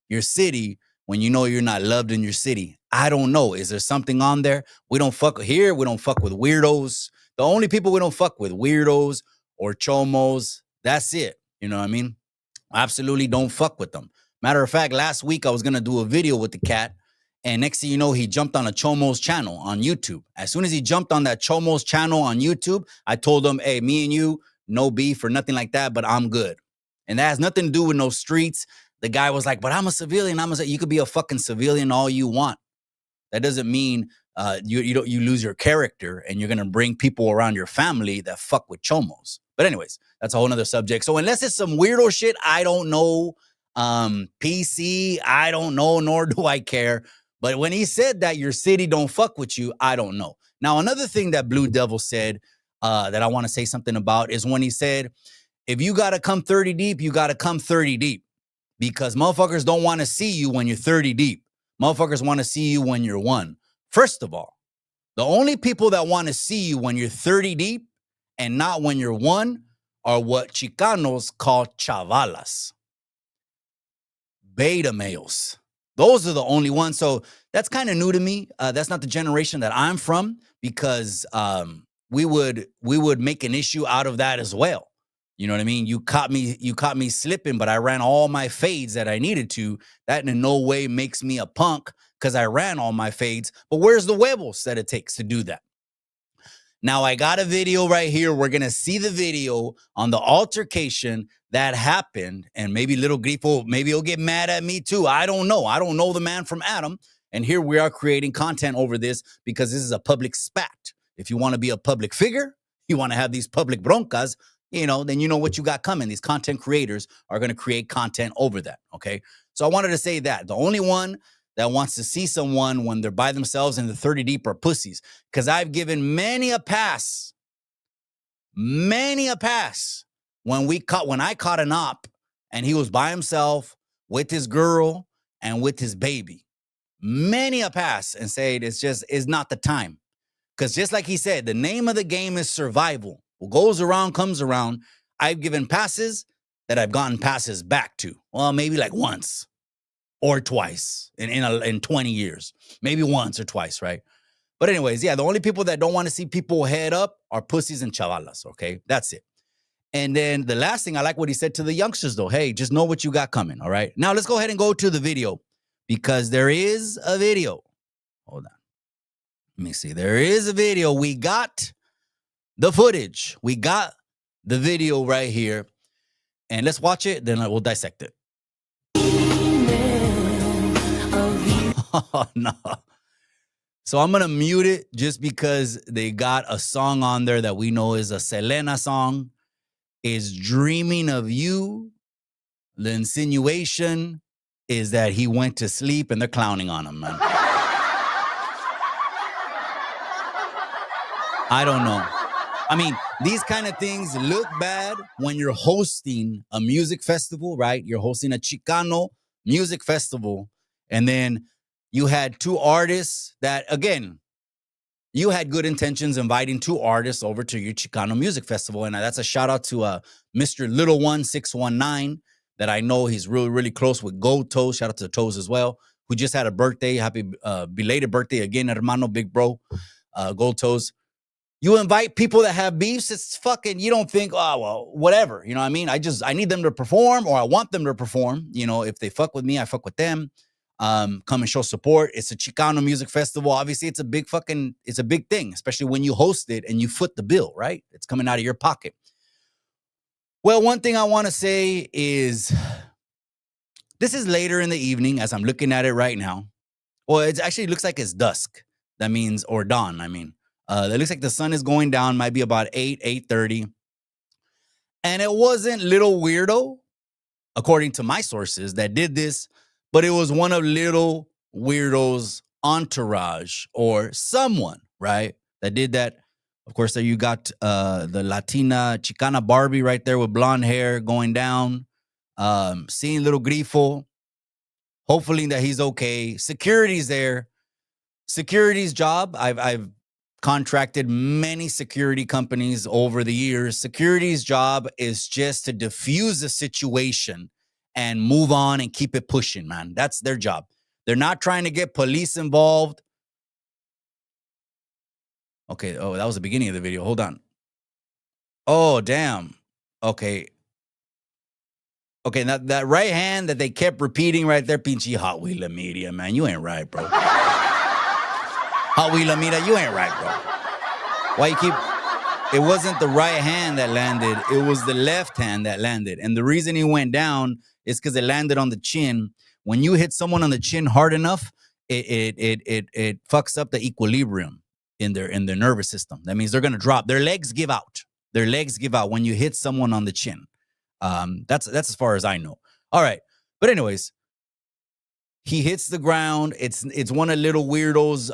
your city, when you know you're not loved in your city, I don't know. Is there something on there? We don't fuck here. We don't fuck with weirdos. The only people we don't fuck with, weirdos or chomos. That's it. You know what I mean? Absolutely don't fuck with them. Matter of fact, last week I was going to do a video with the cat, and next thing you know, he jumped on a Chomo's channel on YouTube. As soon as he jumped on that Chomo's channel on YouTube, I told him, hey, me and you, no beef or nothing like that, but I'm good. And that has nothing to do with no streets. The guy was like, but I'm a civilian. You could be a fucking civilian all you want. That doesn't mean you lose your character and you're going to bring people around your family that fuck with Chomos. But anyways, that's a whole nother subject. So unless it's some weirdo shit, I don't know. PC, I don't know, nor do I care. But when he said that your city don't fuck with you, I don't know. Now, another thing that Blue Devil said that I want to say something about is when he said, if you got to come 30 deep, you got to come 30 deep. Because motherfuckers don't want to see you when you're 30 deep. Motherfuckers want to see you when you're 1. First of all, the only people that want to see you when you're 30 deep and not when you're 1 are what Chicanos call chavalas. Beta males. Those are the only ones. So that's kind of new to me. That's not the generation that I'm from, because we would make an issue out of that as well. You know what I mean? You caught me slipping, but I ran all my fades that I needed to. That in no way makes me a punk because I ran all my fades. But where's the huevos that it takes to do that? Now, I got a video right here. We're going to see the video on the altercation that happened. And maybe Little Grifo, maybe he'll get mad at me too. I don't know. I don't know the man from Adam. And here we are creating content over this because this is a public spat. If you want to be a public figure, you want to have these public broncas, then you know what you got coming. These content creators are going to create content over that, okay? So I wanted to say that. The only one that wants to see someone when they're by themselves in the 30 deep are pussies, because I've given many a pass when I caught an op and he was by himself with his girl and with his baby. Many a pass and said it's not the time. Because just like he said, the name of the game is survival. What goes around comes around. I've given passes that I've gotten passes back to. Well, maybe like once or twice in 20 years. Maybe once or twice, right? But anyways, yeah, the only people that don't want to see people head up are pussies and chavalas, okay? That's it. And then the last thing, I like what he said to the youngsters, though. Hey, just know what you got coming, all right? Now, let's go ahead and go to the video, because there is a video. Hold on. Let me see. There is a video. We got the footage. We got the video right here. And let's watch it, then we'll dissect it. Oh, no. So I'm going to mute it just because they got a song on there that we know is a Selena song. Is Dreaming of You. The insinuation is that he went to sleep and they're clowning on him, man. I don't know. I mean, these kind of things look bad when you're hosting a music festival, right? You're hosting a Chicano music festival, and then you had two artists that, again, you had good intentions inviting two artists over to your Chicano music festival. And that's a shout out to Mr. Little One 619 that I know he's really, really close with Gold Toes. Shout out to Toes as well, who just had a birthday. Happy belated birthday again, hermano, big bro, Gold Toes. You invite people that have beefs, it's fucking, you don't think, oh, well, whatever. You know what I mean? I need them to perform, or I want them to perform. If they fuck with me, I fuck with them. Come and show support. It's a Chicano music festival. Obviously, it's a big thing, especially when you host it and you foot the bill, right? It's coming out of your pocket. Well, one thing I want to say is this is later in the evening as I'm looking at it right now. Well, it actually looks like it's dusk. That means, or dawn, I mean. It looks like the sun is going down, might be about 8:30. And it wasn't Little Weirdo, according to my sources, that did this, but it was one of Little Weirdo's entourage or someone, right, that did that. Of course, there you got the Latina Chicana Barbie right there with blonde hair going down, seeing Little Grifo, hopefully that he's okay. Security's there. Security's job, I've contracted many security companies over the years. Security's job is just to diffuse the situation and move on and keep it pushing, man. That's their job. They're not trying to get police involved. Okay, oh, that was the beginning of the video. Hold on. Oh, damn. Okay, that right hand that they kept repeating right there, pinche Hot Wheeler Media, man. You ain't right, bro. Hot Wheeler Media, you ain't right, bro. Why you keep... It wasn't the right hand that landed. It was the left hand that landed. And the reason he went down is because it landed on the chin. When you hit someone on the chin hard enough, it fucks up the equilibrium in their nervous system. That means they're going to drop. Their legs give out. Their legs give out when you hit someone on the chin. That's as far as I know. All right. But anyways, he hits the ground. It's one of Little Weirdo's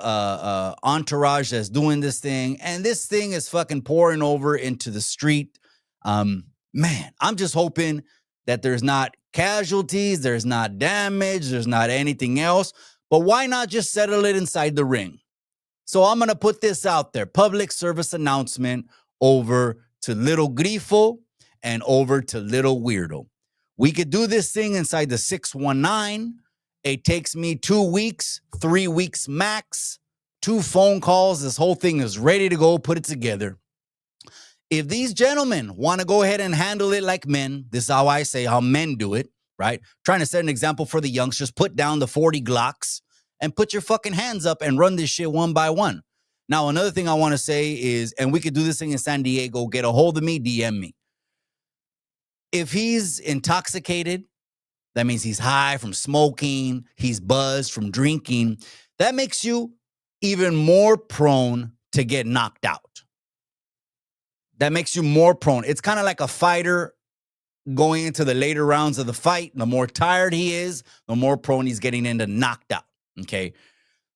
entourage that's doing this thing. And this thing is fucking pouring over into the street. Man, I'm just hoping that there's not casualties, there's not damage, there's not anything else. But why not just settle it inside the ring? So I'm going to put this out there. Public service announcement over to Little Grifo and over to Little Weirdo. We could do this thing inside the 619. It takes me 2 weeks, 3 weeks max, 2 phone calls. This whole thing is ready to go. Put it together. If these gentlemen want to go ahead and handle it like men, this is how I say how men do it, right? Trying to set an example for the youngsters. Put down the 40 Glocks and put your fucking hands up and run this shit one by one. Now, another thing I want to say is, and we could do this thing in San Diego, get a hold of me, DM me. If he's intoxicated, that means he's high from smoking, he's buzzed from drinking. That makes you even more prone to get knocked out. that makes you more prone. It's kind of like a fighter going into the later rounds of the fight. The more tired he is, the more prone he's getting into knocked out. Okay.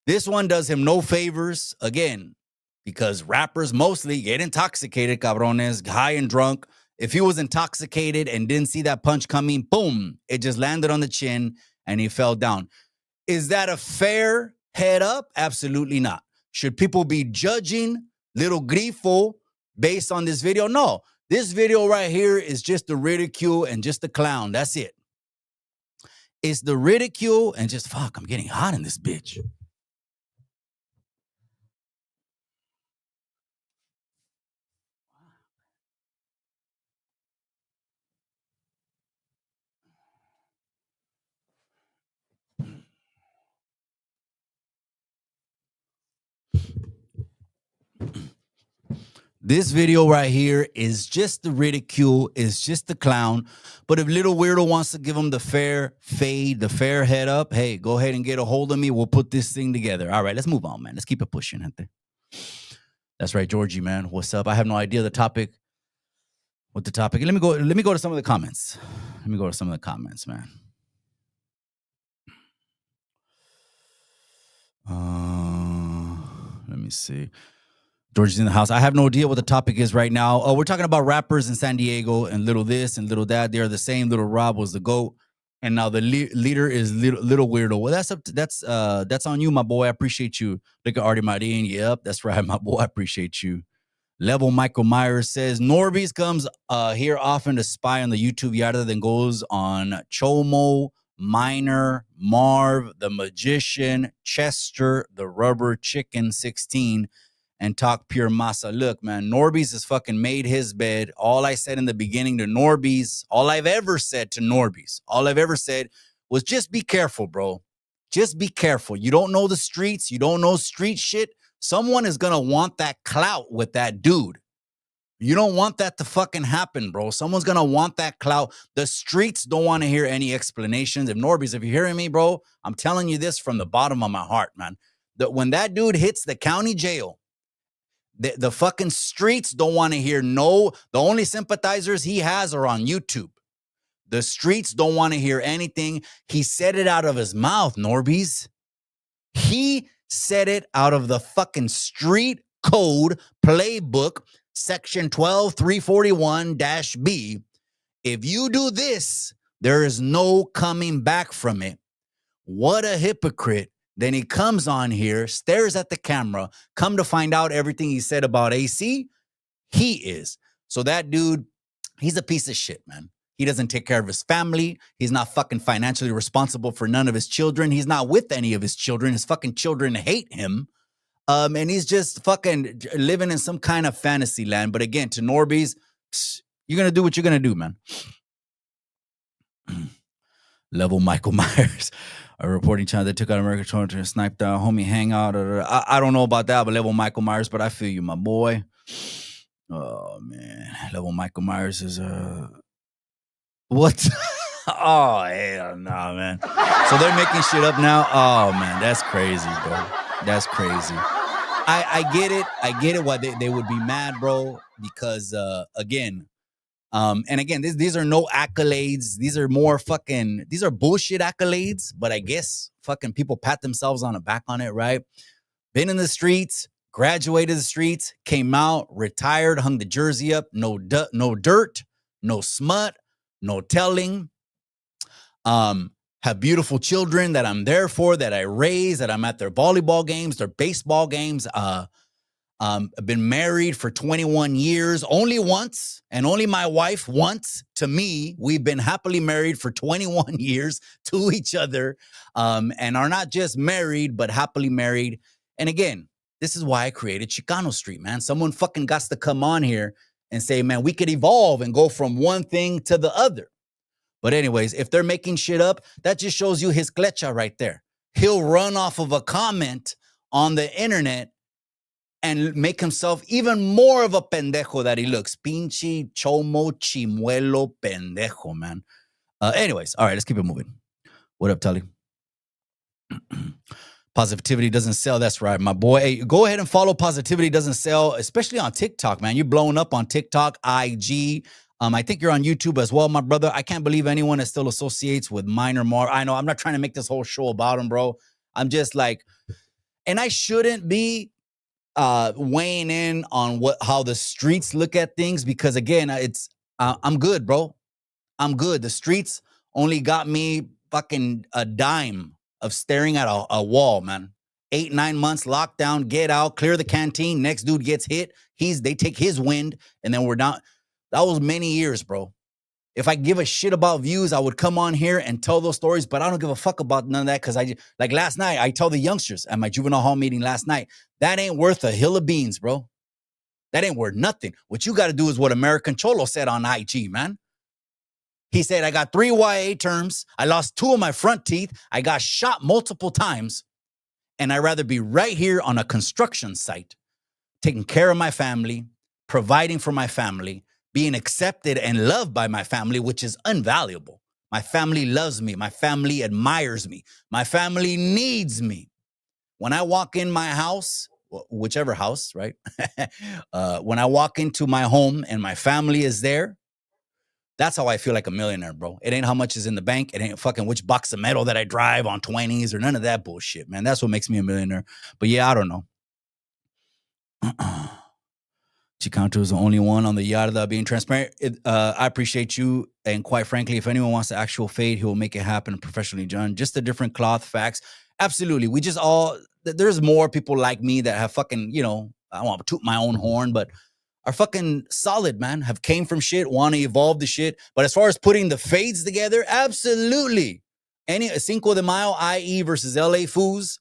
This one does him no favors, again, because rappers mostly get intoxicated, cabrones, high and drunk. If he was intoxicated and didn't see that punch coming, boom, it just landed on the chin and he fell down. Is that a fair head up? Absolutely not. Should people be judging little Grifo based on this video? No. This video right here is just the ridicule and just the clown. That's it. It's the ridicule and just, fuck, I'm getting hot in this bitch. This video right here is just the ridicule, is just the clown. But if little Weirdo wants to give him the fair fade, the fair head up, hey, go ahead and get a hold of me. We'll put this thing together. All right, let's move on, man. Let's keep it pushing, gente. That's right, Georgie, man. What's up? I have no idea the topic. What the topic? Let me go to some of the comments. Let me go to some of the comments, man. Let me see. George's in the house. I have no idea what the topic is right now. Oh, we're talking about rappers in San Diego and little this and little that. They are the same. Little Rob was the GOAT. And now the leader is little Weirdo. Well, that's on you, my boy. I appreciate you. Look at Artie Marin. Yep, that's right, my boy. I appreciate you. Level Michael Myers says, Norbies comes here often to spy on the YouTube yada, then goes on Chomo, Minor, Marv, the Magician, Chester, the Rubber Chicken 16, and talk pure masa. Look, man, Norbies has fucking made his bed. All I said in the beginning to Norbies, all I've ever said to Norbies, all I've ever said was just be careful, bro. Just be careful. You don't know the streets. You don't know street shit. Someone is going to want that clout with that dude. You don't want that to fucking happen, bro. Someone's going to want that clout. The streets don't want to hear any explanations. If Norbies, if you're hearing me, bro, I'm telling you this from the bottom of my heart, man. That when that dude hits the county jail, the fucking streets don't want to hear the only sympathizers he has are on YouTube. The streets don't want to hear anything. He said it out of his mouth, Norbies. He said it out of the fucking street code playbook, section 12341-B. If you do this, there is no coming back from it. What a hypocrite. Then he comes on here, stares at the camera, come to find out everything he said about AC, he is. So that dude, he's a piece of shit, man. He doesn't take care of his family. He's not fucking financially responsible for none of his children. He's not with any of his children. His fucking children hate him. And he's just fucking living in some kind of fantasy land. But again, to Norbies, you're going to do what you're going to do, man. Level Michael Myers. A reporting channel that took out American Toronto and sniped down homie hangout. I don't know about that, but Level Michael Myers, but I feel you, my boy. Oh, man. Level Michael Myers is what? Oh, hell no, man. So they're making shit up now? Oh, man, that's crazy, bro. That's crazy. I get it. I get it why they would be mad, bro, because, again, and again, these are no accolades. These are bullshit accolades, but I guess fucking people pat themselves on the back on it, right? Been in the streets, graduated the streets, came out, retired, hung the jersey up, no dirt, no smut, no telling. Have beautiful children that I'm there for, that I raise, that I'm at their volleyball games, their baseball games. I've been married for 21 years, only once, and only my wife once to me. We've been happily married for 21 years to each other, and are not just married, but happily married. And again, this is why I created Chicano Street, man. Someone fucking got to come on here and say, man, we could evolve and go from one thing to the other. But anyways, if they're making shit up, that just shows you his clecha right there. He'll run off of a comment on the internet and make himself even more of a pendejo that he looks. Pinche chomo chimuelo pendejo, man. Anyways, all right, let's keep it moving. What up, Tully? Positivity doesn't sell. That's right, my boy. Hey, go ahead and follow Positivity Doesn't Sell, especially on TikTok, man. You're blowing up on TikTok, IG. I think you're on YouTube as well, my brother. I can't believe anyone that still associates with Minor Mar. I know I'm not trying to make this whole show about him, bro. I'm just like, and I shouldn't be weighing in on how the streets look at things because again, I'm good, bro. I'm good. The streets only got me fucking a dime of staring at a wall, man. 8-9 months lockdown, get out, clear the canteen. Next dude gets hit. They take his wind, and then we're down. That was many years, bro. If I give a shit about views, I would come on here and tell those stories, but I don't give a fuck about none of that because like last night, I tell the youngsters at my juvenile hall meeting last night, that ain't worth a hill of beans, bro. That ain't worth nothing. What you got to do is what American Cholo said on IG, man. He said, I got 3 YA terms. I lost 2 of my front teeth. I got shot multiple times. And I'd rather be right here on a construction site, taking care of my family, providing for my family, being accepted and loved by my family, which is invaluable. My family loves me. My family admires me. My family needs me. When I walk in my house, whichever house, right? When I walk into my home and my family is there, that's how I feel like a millionaire, bro. It ain't how much is in the bank. It ain't fucking which box of metal that I drive on 20s or none of that bullshit, man. That's what makes me a millionaire. But yeah, I don't know. Chicano is the only one on the Yarda being transparent. I appreciate you. And quite frankly, if anyone wants the actual fade, he will make it happen professionally done. Just a different cloth, facts. Absolutely. We just there's more people like me that have fucking, I don't want to toot my own horn, but are fucking solid, man. Have came from shit, want to evolve the shit. But as far as putting the fades together, absolutely. Cinco de Mayo, IE versus LA Fools.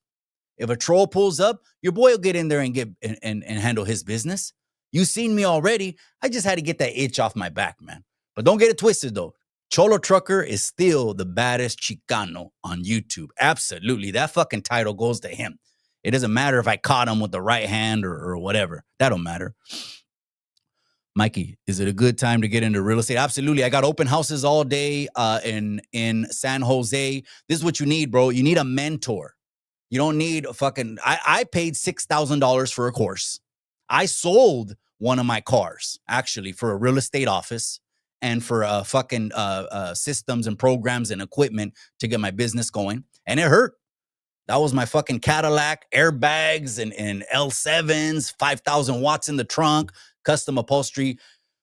If a troll pulls up, your boy will get in there and get and handle his business. You seen me already. I just had to get that itch off my back, man. But don't get it twisted, though. Cholo Trucker is still the baddest Chicano on YouTube. Absolutely. That fucking title goes to him. It doesn't matter if I caught him with the right hand or whatever. That don't matter. Mikey, is it a good time to get into real estate? Absolutely. I got open houses all day in San Jose. This is what you need, bro. You need a mentor. You don't need a fucking... I paid $6,000 for a course. I sold one of my cars, actually, for a real estate office and for fucking systems and programs and equipment to get my business going. And it hurt. That was my fucking Cadillac, airbags and L7s, 5,000 watts in the trunk, custom upholstery.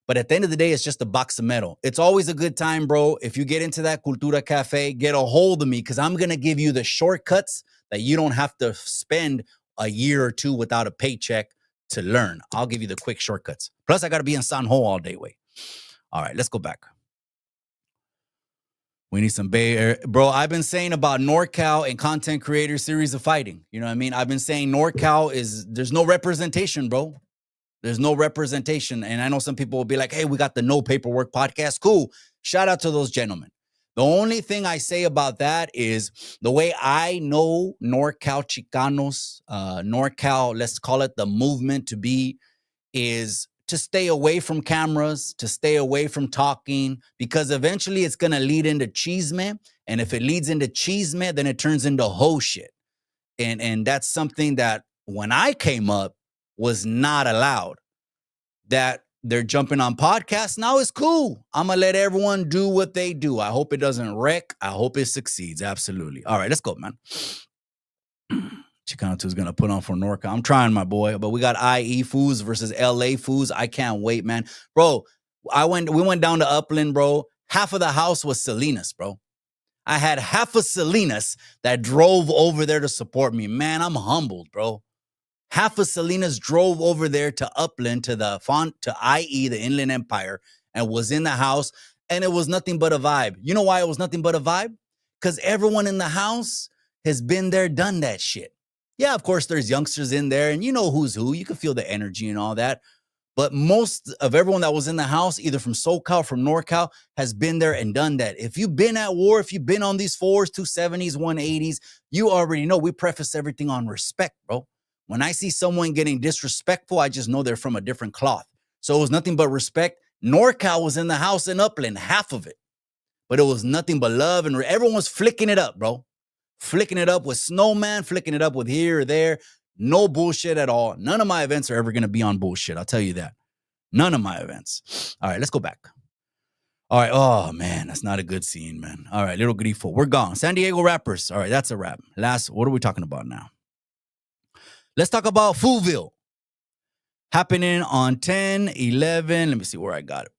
But at the end of the day, it's just a box of metal. It's always a good time, bro. If you get into that Cultura Cafe, get a hold of me because I'm going to give you the shortcuts that you don't have to spend a year or two without a paycheck to learn. I'll give you the quick shortcuts. Plus, I got to be in San Ho all day. Wait. All right, let's go back. We need some Bay Area. Bro, I've been saying about NorCal and content creator series of fighting. You know what I mean? I've been saying NorCal there's no representation, bro. There's no representation. And I know some people will be like, hey, we got the No Paperwork podcast. Cool. Shout out to those gentlemen. The only thing I say about that is the way I know NorCal Chicanos, NorCal, let's call it the movement to be, is to stay away from cameras, to stay away from talking, because eventually it's going to lead into chisme. And if it leads into chisme, then it turns into hoe shit. And that's something that when I came up was not allowed. That they're jumping on podcasts now is cool. I'm going to let everyone do what they do. I hope it doesn't wreck. I hope it succeeds. Absolutely. All right, let's go, man. Chicano 2 is going to put on for NorCal. I'm trying, my boy. But we got IE Foods versus LA Foods. I can't wait, man. Bro, we went down to Upland, bro. Half of the house was Salinas, bro. I had half of Salinas that drove over there to support me. Man, I'm humbled, bro. Half of Salinas drove over there to Upland, to IE, the Inland Empire, and was in the house. And it was nothing but a vibe. You know why it was nothing but a vibe? Because everyone in the house has been there, done that shit. Yeah, of course, there's youngsters in there, and you know who's who. You can feel the energy and all that. But most of everyone that was in the house, either from SoCal, from NorCal, has been there and done that. If you've been at war, if you've been on these 4s, 270s, 180s, you already know we preface everything on respect, bro. When I see someone getting disrespectful, I just know they're from a different cloth. So it was nothing but respect. NorCal was in the house in Upland, half of it. But it was nothing but love, and everyone was flicking it up, bro. flicking it up with Snowman, flicking it up with here or there. No bullshit at all. None of my events are ever going to be on bullshit. I'll tell you that. None of my events. All right, let's go back. All right. Oh, man, that's not a good scene, man. All right, little Grifo. We're gone. San Diego rappers. All right, that's a wrap. Last, what are we talking about now? Let's talk about Foolville. Happening on 10/11. Let me see where I got it.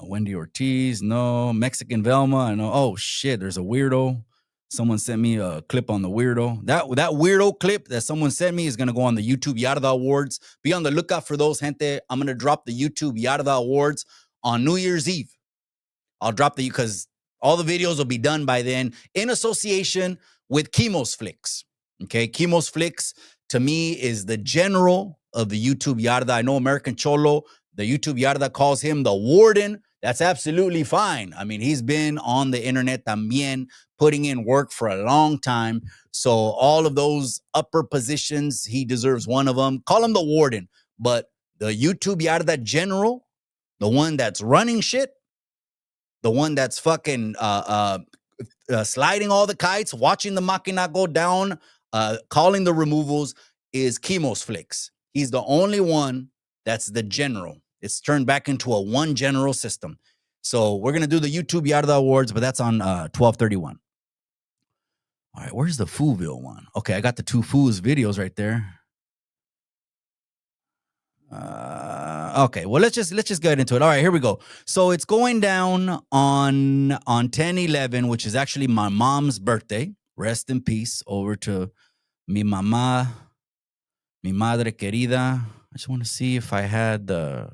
Wendy Ortiz. No. Mexican Velma. I know. Oh, shit. There's a Weirdo. Someone sent me a clip on the Weirdo. That Weirdo clip that someone sent me is going to go on the YouTube Yarda Awards. Be on the lookout for those, gente. I'm going to drop the YouTube Yarda Awards on New Year's Eve. I'll drop the, because all the videos will be done by then in association with Chemo's Flicks. Okay, Chemo's Flicks to me is the general of the YouTube Yarda. I know American Cholo, the YouTube Yarda calls him the warden. That's absolutely fine. I mean, he's been on the internet también, putting in work for a long time. So all of those upper positions, he deserves one of them. Call him the warden. But the YouTube Yarda general, the one that's running shit, the one that's fucking sliding all the kites, watching the machina go down, calling the removals, is Chemo's Flicks. He's the only one that's the general. It's turned back into a one general system. So we're going to do the YouTube Yarda Awards, but that's on 12/31. All right, where's the Foolville one? Okay, I got the two Fools videos right there. Okay, well, let's just get into it. All right, here we go. So it's going down on 10/11, which is actually my mom's birthday. Rest in peace over to mi mamá, mi madre querida. I just want to see if I had the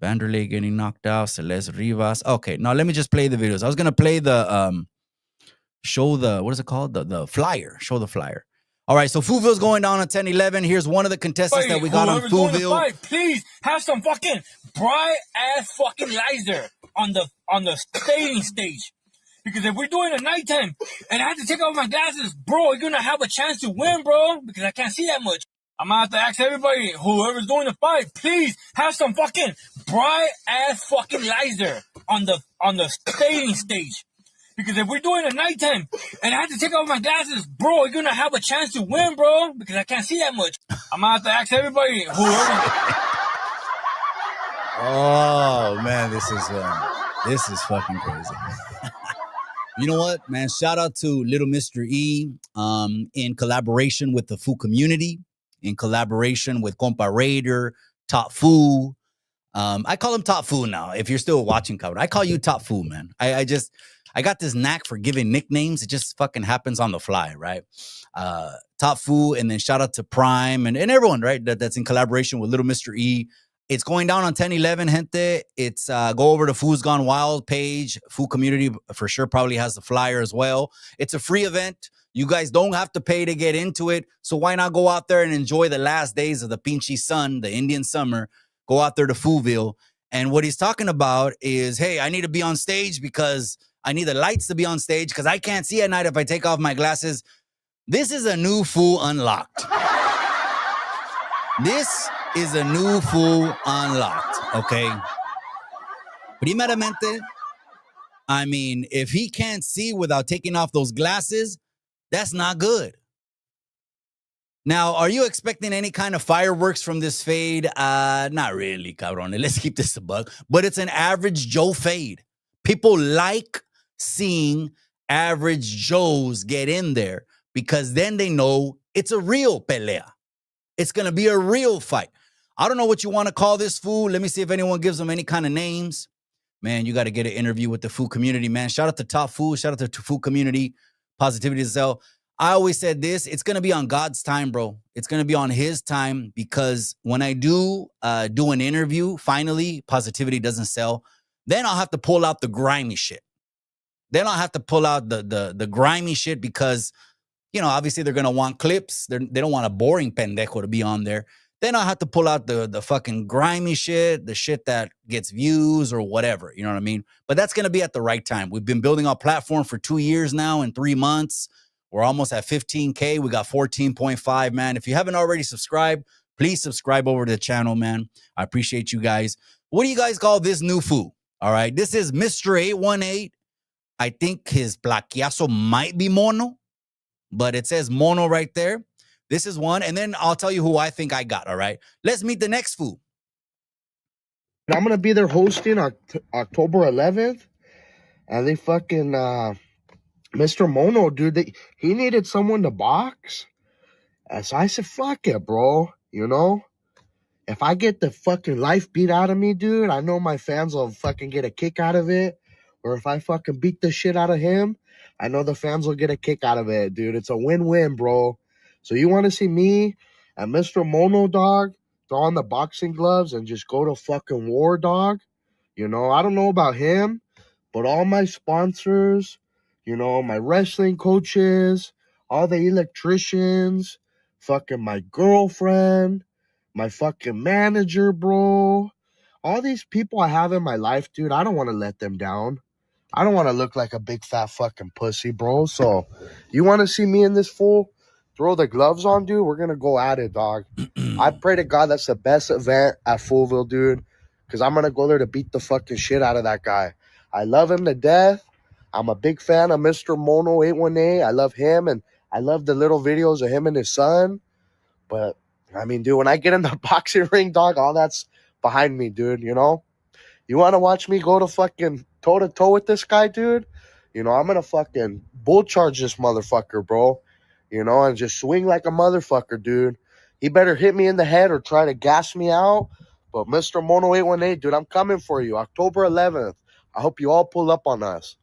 Vanderlei getting knocked out, Celeste Rivas. Okay, now let me just play the videos. I was gonna play the show the, what is it called? The flyer. Show the flyer. All right, so Foolville's going down on 10/11. Here's one of the contestants that we got on Foolville. Please have some fucking bright ass fucking lights there on the staging stage. Because if we're doing it at nighttime and I have to take off my glasses, bro, you're gonna have a chance to win, bro, because I can't see that much. I'm gonna have to ask everybody, whoever's doing the fight, please have some fucking bright ass fucking lights there on the staging stage. Because if we're doing it at nighttime and I have to take off my glasses, bro, you're gonna have a chance to win, bro, because I can't see that much. I'm gonna have to ask everybody, whoever. Oh man, this is fucking crazy. You know what, man? Shout out to Little Mr. E, in collaboration with the Fool community, in collaboration with Compa Raider, Top Fool. I call him Top Fool now. If you're still watching, cover, I call you Top Fool, man. I got this knack for giving nicknames. It just fucking happens on the fly, right? Top Fool, and then shout out to Prime and everyone, right? That's in collaboration with Little Mr. E. It's going down on 10/11, gente. It's go over to Fool's Gone Wild page. Fool community for sure probably has the flyer as well. It's a free event. You guys don't have to pay to get into it. So why not go out there and enjoy the last days of the pinchy sun, the Indian summer. Go out there to Foolville. And what he's talking about is, hey, I need to be on stage because I need the lights to be on stage because I can't see at night if I take off my glasses. This is a new Fool unlocked. This is a new Fool unlocked, okay? Primeramente, I mean, if he can't see without taking off those glasses, that's not good. Now, are you expecting any kind of fireworks from this fade? Not really, cabrón. Let's keep this a buck. But it's an average Joe fade. People like seeing average Joes get in there because then they know it's a real pelea. It's going to be a real fight. I don't know what you want to call this Fool. Let me see if anyone gives them any kind of names. Man, you got to get an interview with the Fool community, man. Shout out to Top Fool. Shout out to Fool community. Positivity to sell. I always said this. It's going to be on God's time, bro. It's going to be on his time because when I do an interview, finally, positivity doesn't sell. Then I'll have to pull out the grimy shit. Then I'll have to pull out the grimy shit because, you know, obviously they're going to want clips. They don't want a boring pendejo to be on there. Then I'll have to pull out the fucking grimy shit, the shit that gets views or whatever. You know what I mean? But that's going to be at the right time. We've been building our platform for 2 years now and 3 months. We're almost at 15K. We got 14.5, man. If you haven't already subscribed, please subscribe over to the channel, man. I appreciate you guys. What do you guys call this new Fool? All right. This is Mr. 818. I think his plaquiazo might be mono, but it says mono right there. This is one. And then I'll tell you who I think I got, all right? Let's meet the next fool. I'm gonna be there hosting October 11th, and they fucking Mr. Mono, dude, he needed someone to box. And so I said, fuck it, bro. You know, if I get the fucking life beat out of me, dude, I know my fans will fucking get a kick out of it. Or if I fucking beat the shit out of him, I know the fans will get a kick out of it, dude. It's a win-win, bro. So you want to see me and Mr. Mono, dog, throw on the boxing gloves and just go to fucking war, dog? You know, I don't know about him, but all my sponsors, you know, my wrestling coaches, all the electricians, fucking my girlfriend, my fucking manager, bro. All these people I have in my life, dude, I don't want to let them down. I don't want to look like a big fat fucking pussy, bro. So, you want to see me in this fool? Throw the gloves on, dude. We're going to go at it, dog. I pray to God that's the best event at Foolville, dude. Because I'm going to go there to beat the fucking shit out of that guy. I love him to death. I'm a big fan of Mr. Mono 818. I love him, and I love the little videos of him and his son. But, I mean, dude, when I get in the boxing ring, dog, all that's behind me, dude, you know? You want to watch me go to fucking toe-to-toe with this guy, dude? You know, I'm going to fucking bull charge this motherfucker, bro. You know, and just swing like a motherfucker, dude. He better hit me in the head or try to gas me out. But Mr. Mono 818, dude, I'm coming for you. October 11th. I hope you all pull up on us.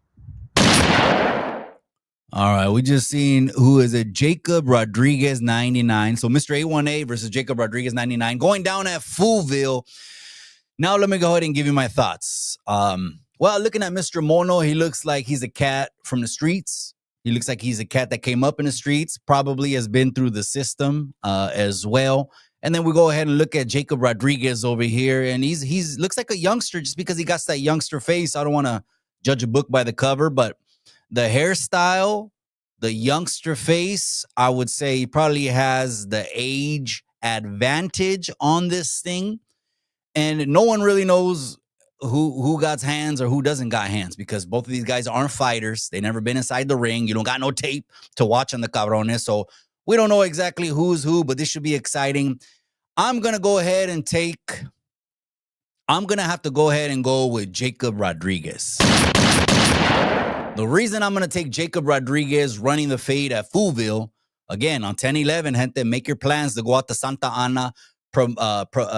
All right, we just seen who is it? Jacob Rodriguez 99. So Mr. 818 versus Jacob Rodriguez 99 going down at Foolville. Now let me go ahead and give you my thoughts. Well, looking at Mr. Mono, he looks like he's a cat from the streets. He looks like he's a cat that came up in the streets, probably has been through the system as well. And then we go ahead and look at Jacob Rodriguez over here, and he's looks like a youngster just because he got that youngster face. I don't want to judge a book by the cover, but the hairstyle, the youngster face, I would say he probably has the age advantage on this thing. And no one really knows who got hands or who doesn't got hands, because both of these guys aren't fighters. They never been inside the ring. You don't got no tape to watch on the cabrones. So we don't know exactly who's who, but this should be exciting. I'm going to have to go ahead and go with Jacob Rodriguez. The reason I'm going to take Jacob Rodriguez running the fade at Foolville, again, on 10-11, gente, make your plans to go out to Santa Ana,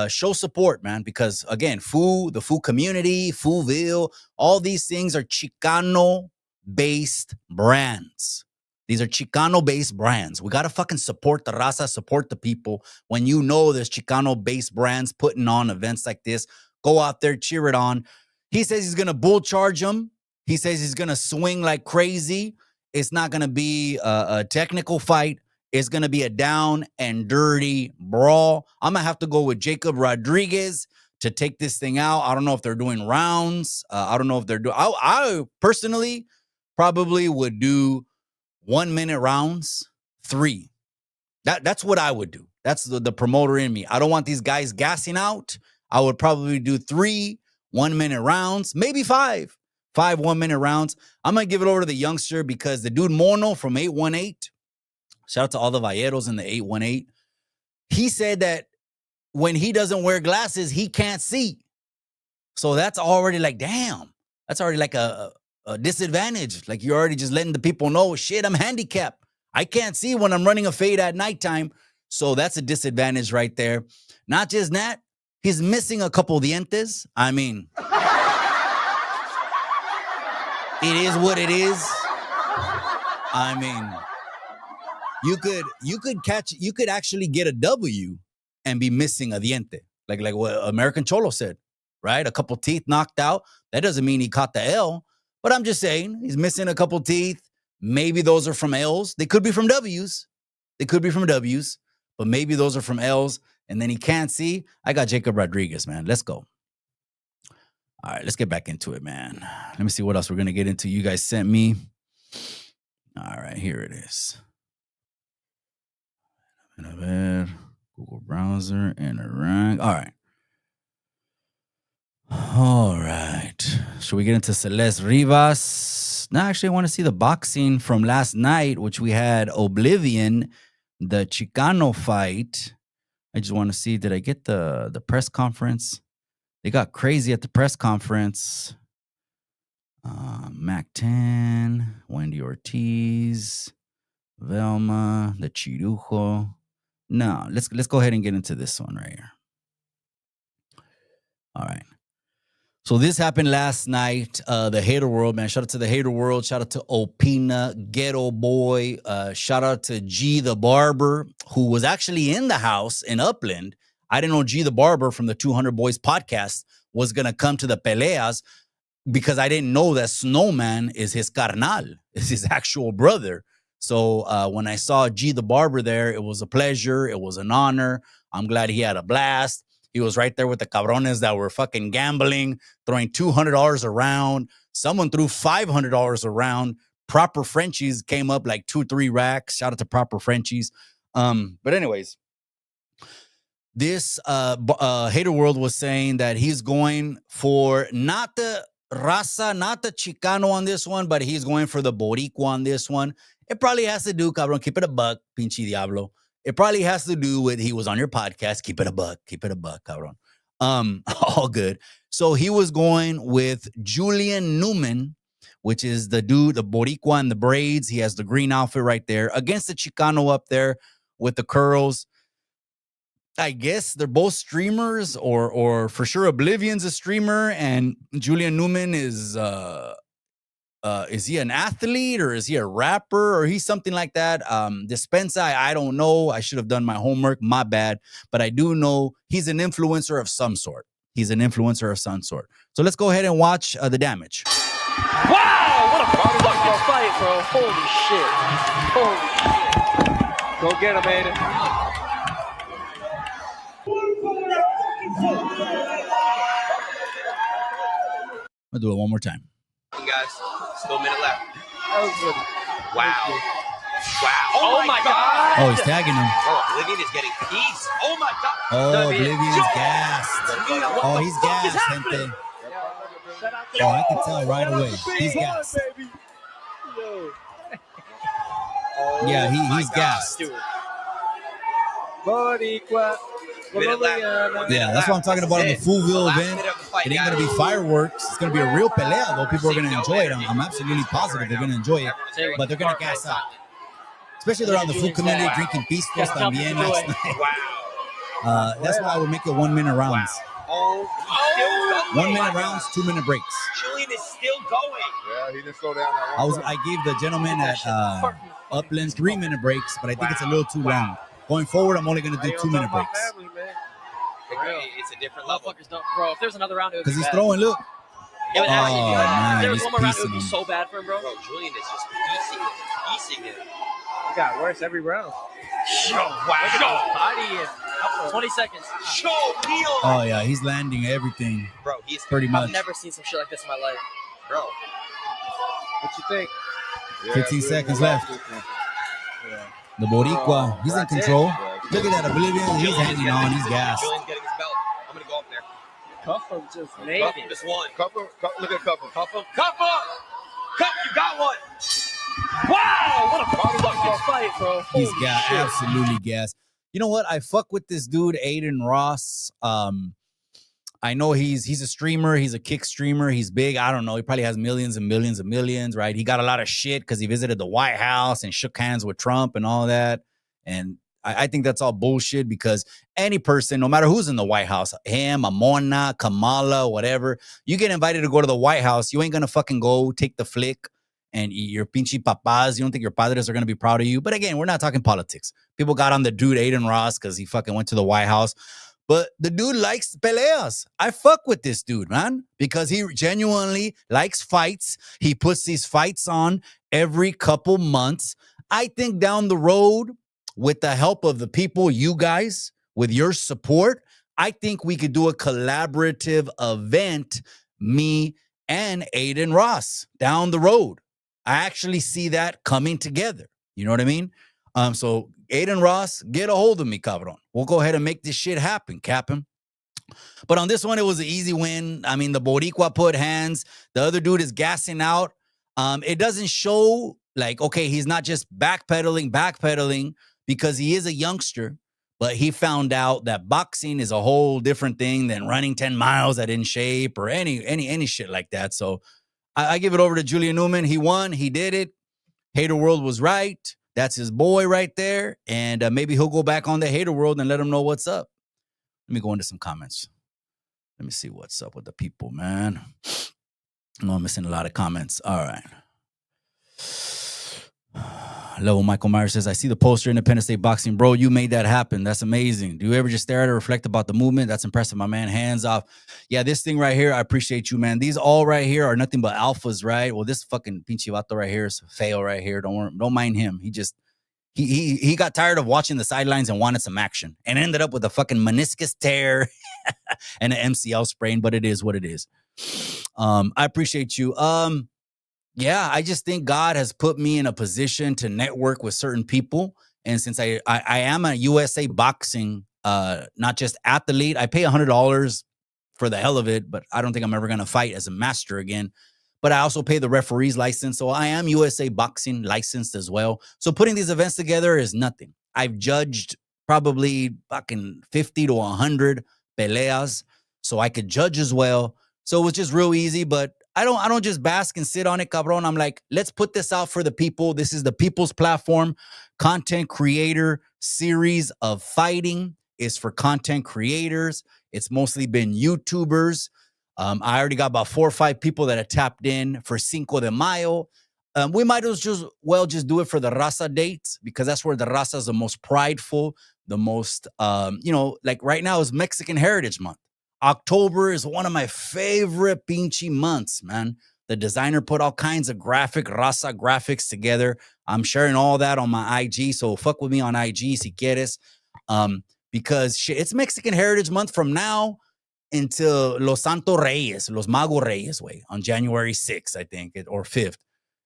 show support, man, because, again, the Fool community, Foolville, all these things are Chicano-based brands. These are Chicano-based brands. We got to fucking support the raza, support the people. When you know there's Chicano-based brands putting on events like this, go out there, cheer it on. He says he's going to bull charge him. He says he's going to swing like crazy. It's not going to be a technical fight. It's going to be a down and dirty brawl. I'm going to have to go with Jacob Rodriguez to take this thing out. I don't know if they're doing rounds. I don't know if they're doing... I personally probably would do 1 minute rounds, 3. That's what I would do. That's the promoter in me. I don't want these guys gassing out. I would probably do 3 1 minute rounds, maybe 5 1 minute rounds. I'm going to give it over to the youngster because the dude Mono from 818, shout out to all the Valleros in the 818, he said that when he doesn't wear glasses, he can't see. So that's already like, damn, that's already like a disadvantage. Like you're already just letting the people know, shit, I'm handicapped. I can't see when I'm running a fade at nighttime. So that's a disadvantage right there. Not just that, he's missing a couple dientes. I mean, it is what it is. I mean, you could actually get a W and be missing a diente. Like what American Cholo said, right? A couple teeth knocked out. That doesn't mean he caught the L. But I'm just saying, he's missing a couple teeth. Maybe those are from L's. They could be from W's. But maybe those are from L's. And then he can't see. I got Jacob Rodriguez, man. Let's go. All right, let's get back into it, man. Let me see what else we're going to get into. You guys sent me. All right, here it is. Google browser and a rank. All right. Should we get into Celeste Rivas? Now, actually, I want to see the boxing from last night, which we had Oblivion, the Chicano fight. I just want to see, did I get the press conference? They got crazy at the press conference. Mac 10, Wendy Ortiz, Velma, the Chirujo. No, let's go ahead and get into this one right here. All right. So this happened last night. The Hater World, man. Shout out to the Hater World. Shout out to Opina, Ghetto Boy. Shout out to G the Barber, who was actually in the house in Upland. I didn't know G the Barber from the 200 Boys podcast was going to come to the peleas because I didn't know that Snowman is his carnal, is his actual brother. So when I saw G the Barber there, it was a pleasure. It was an honor. I'm glad he had a blast. He was right there with the cabrones that were fucking gambling, throwing $200 around. Someone threw $500 around. Proper Frenchies came up like 2-3 racks. Shout out to Proper Frenchies. But anyways, this Hater World was saying that he's going for not the Raza, not the Chicano on this one, but he's going for the Boricua on this one. It probably has to do, cabron, keep it a buck, pinche diablo. It probably has to do with he was on your podcast. Keep it a buck, cabron. All good. So he was going with Julian Newman, which is the dude, the Boricua and the braids. He has the green outfit right there against the Chicano up there with the curls. I guess they're both streamers, or for sure Oblivion's a streamer, and Julian Newman is he an athlete or is he a rapper or he's something like that? Dispensa, I don't know. I should have done my homework. My bad. But I do know he's an influencer of some sort. So let's go ahead and watch the damage. Wow! What a fucking fight, bro. Holy shit. Go get him, Aiden. I'll do it one more time. Guys, still a minute left. Wow. Oh my God. Oh, he's tagging him. Oh, Oblivion is getting peace. Oh my God. Oh, Oblivion's gassed. Oh, he's gassed, gente. Oh, I can tell right away. He's gassed. Yeah, he's gassed. Boricua. Yeah, that's what I'm talking about in the Foolville event. It ain't going to be fireworks. It's going to be a real pelea, though. People are going to enjoy it. I'm absolutely positive they're going to enjoy it. But they're going to gas out. Especially they're on the food community drinking pistos también next night. That's why I would make it 1 minute rounds. 1 minute rounds, 2 minute breaks. Julian is still going. Yeah, he didn't slow down. I gave the gentleman at Upland 3 minute breaks, but I think it's a little too long. Going forward, I'm only going to do 2 minute breaks. It's a different level. Bro, if there's another round, it would be Because he's bad. throwing, look. It would actually be bad. man, If there was he's one more round, it would piecing be him. so bad for him, bro. Bro, Julian is just piecing it. It got worse every round. Wow. Body in 20 seconds. Show Neil. Oh, yeah, he's landing everything. Bro, he's pretty much. I've never seen some shit like this in my life. Bro. What you think? 15 seconds left. The Boricua, he's in control. Look at that, Oblivion. He's hanging on. He's gassed. Julian's getting his belt. I'm going to go up there. Cuff him just Cuff naked. him, just one. Cuff him. Look at Cuff him. Cuff him. Cuff him. Cuff, you got one. Wow! What a fucking fight, bro. He's Holy gassed, shit. absolutely gassed. You know what? I fuck with this dude, Aiden Ross. I know he's a streamer. He's a kick streamer. He's big. I don't know. He probably has millions and millions and millions, right? He got a lot of shit because he visited the White House and shook hands with Trump and all that. And I think that's all bullshit because any person, no matter who's in the White House, him, Amona, Kamala, whatever, you get invited to go to the White House, you ain't going to fucking go take the flick and your pinche papas. You don't think your padres are going to be proud of you. But again, we're not talking politics. People got on the dude Aiden Ross because he fucking went to the White House. But the dude likes peleas. I fuck with this dude, man, because he genuinely likes fights. He puts these fights on every couple months. I think down the road, with the help of the people, you guys, with your support, I think we could do a collaborative event, me and Aiden Ross, down the road. I actually see that coming together. You know what I mean? So Aiden Ross, get a hold of me, cabron. We'll go ahead and make this shit happen, Captain. But on this one, it was an easy win. I mean, the Boricua put hands. The other dude is gassing out. It doesn't show like, okay, he's not just backpedaling because he is a youngster, but he found out that boxing is a whole different thing than running 10 miles at In Shape or any shit like that. So I give it over to Julian Newman. He won. He did it. Hater World was right. That's his boy right there. And maybe he'll go back on the Hater World and let him know what's up. Let me go into some comments. Let me see what's up with the people, man. I'm missing a lot of comments. All right. Level Michael Myers says, I see the poster, Independence Day Boxing. Bro, you made that happen. That's amazing. Do you ever just stare at it or reflect about the movement? That's impressive, my man. Hands off. Yeah, this thing right here, I appreciate you, man. These all right here are nothing but alphas, right? Well, this fucking pinche vato right here is a fail right here. Don't mind him. He got tired of watching the sidelines and wanted some action and ended up with a fucking meniscus tear and an MCL sprain, but it is what it is. I appreciate you. Yeah, I just think God has put me in a position to network with certain people. And since I am a USA boxing, not just athlete, I pay $100 for the hell of it, but I don't think I'm ever going to fight as a master again. But I also pay the referee's license. So I am USA boxing licensed as well. So putting these events together is nothing. I've judged probably fucking 50 to 100 peleas. So I could judge as well. So it was just real easy, but I don't just bask and sit on it, cabron. I'm like, let's put this out for the people. This is the people's platform. Content creator series of fighting is for content creators. It's mostly been YouTubers. I already got about 4 or 5 people that have tapped in for Cinco de Mayo. We might as well just do it for the Raza dates because that's where the Raza is the most prideful, the most, like right now is Mexican Heritage Month. October is one of my favorite pinche months, man. The designer put all kinds of Raza graphics together. I'm sharing all that on my IG, so fuck with me on IG si quieres. Because shit, it's Mexican Heritage Month from now until Los Santos Reyes, Los Mago Reyes, on January 6th, I think, or 5th.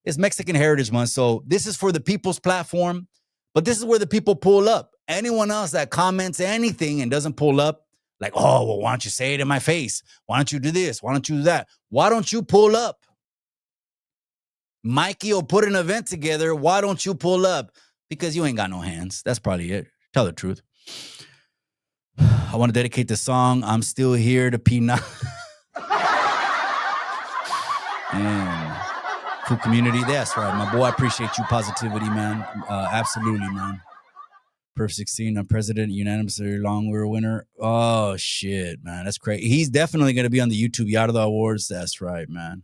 It's Mexican Heritage Month, so this is for the people's platform, but this is where the people pull up. Anyone else that comments anything and doesn't pull up, like, oh, well, why don't you say it in my face? Why don't you do this? Why don't you do that? Why don't you pull up? Mikey will put an event together. Why don't you pull up? Because you ain't got no hands. That's probably it. Tell the truth. I want to dedicate the song, I'm Still Here to Pina. And cool community. That's right, my boy. I appreciate you. Positivity, man. Absolutely, man. Perf 16 on president, unanimous long we're a winner. Oh shit, man, that's crazy. He's definitely gonna be on the YouTube Yarda Awards. That's right, man.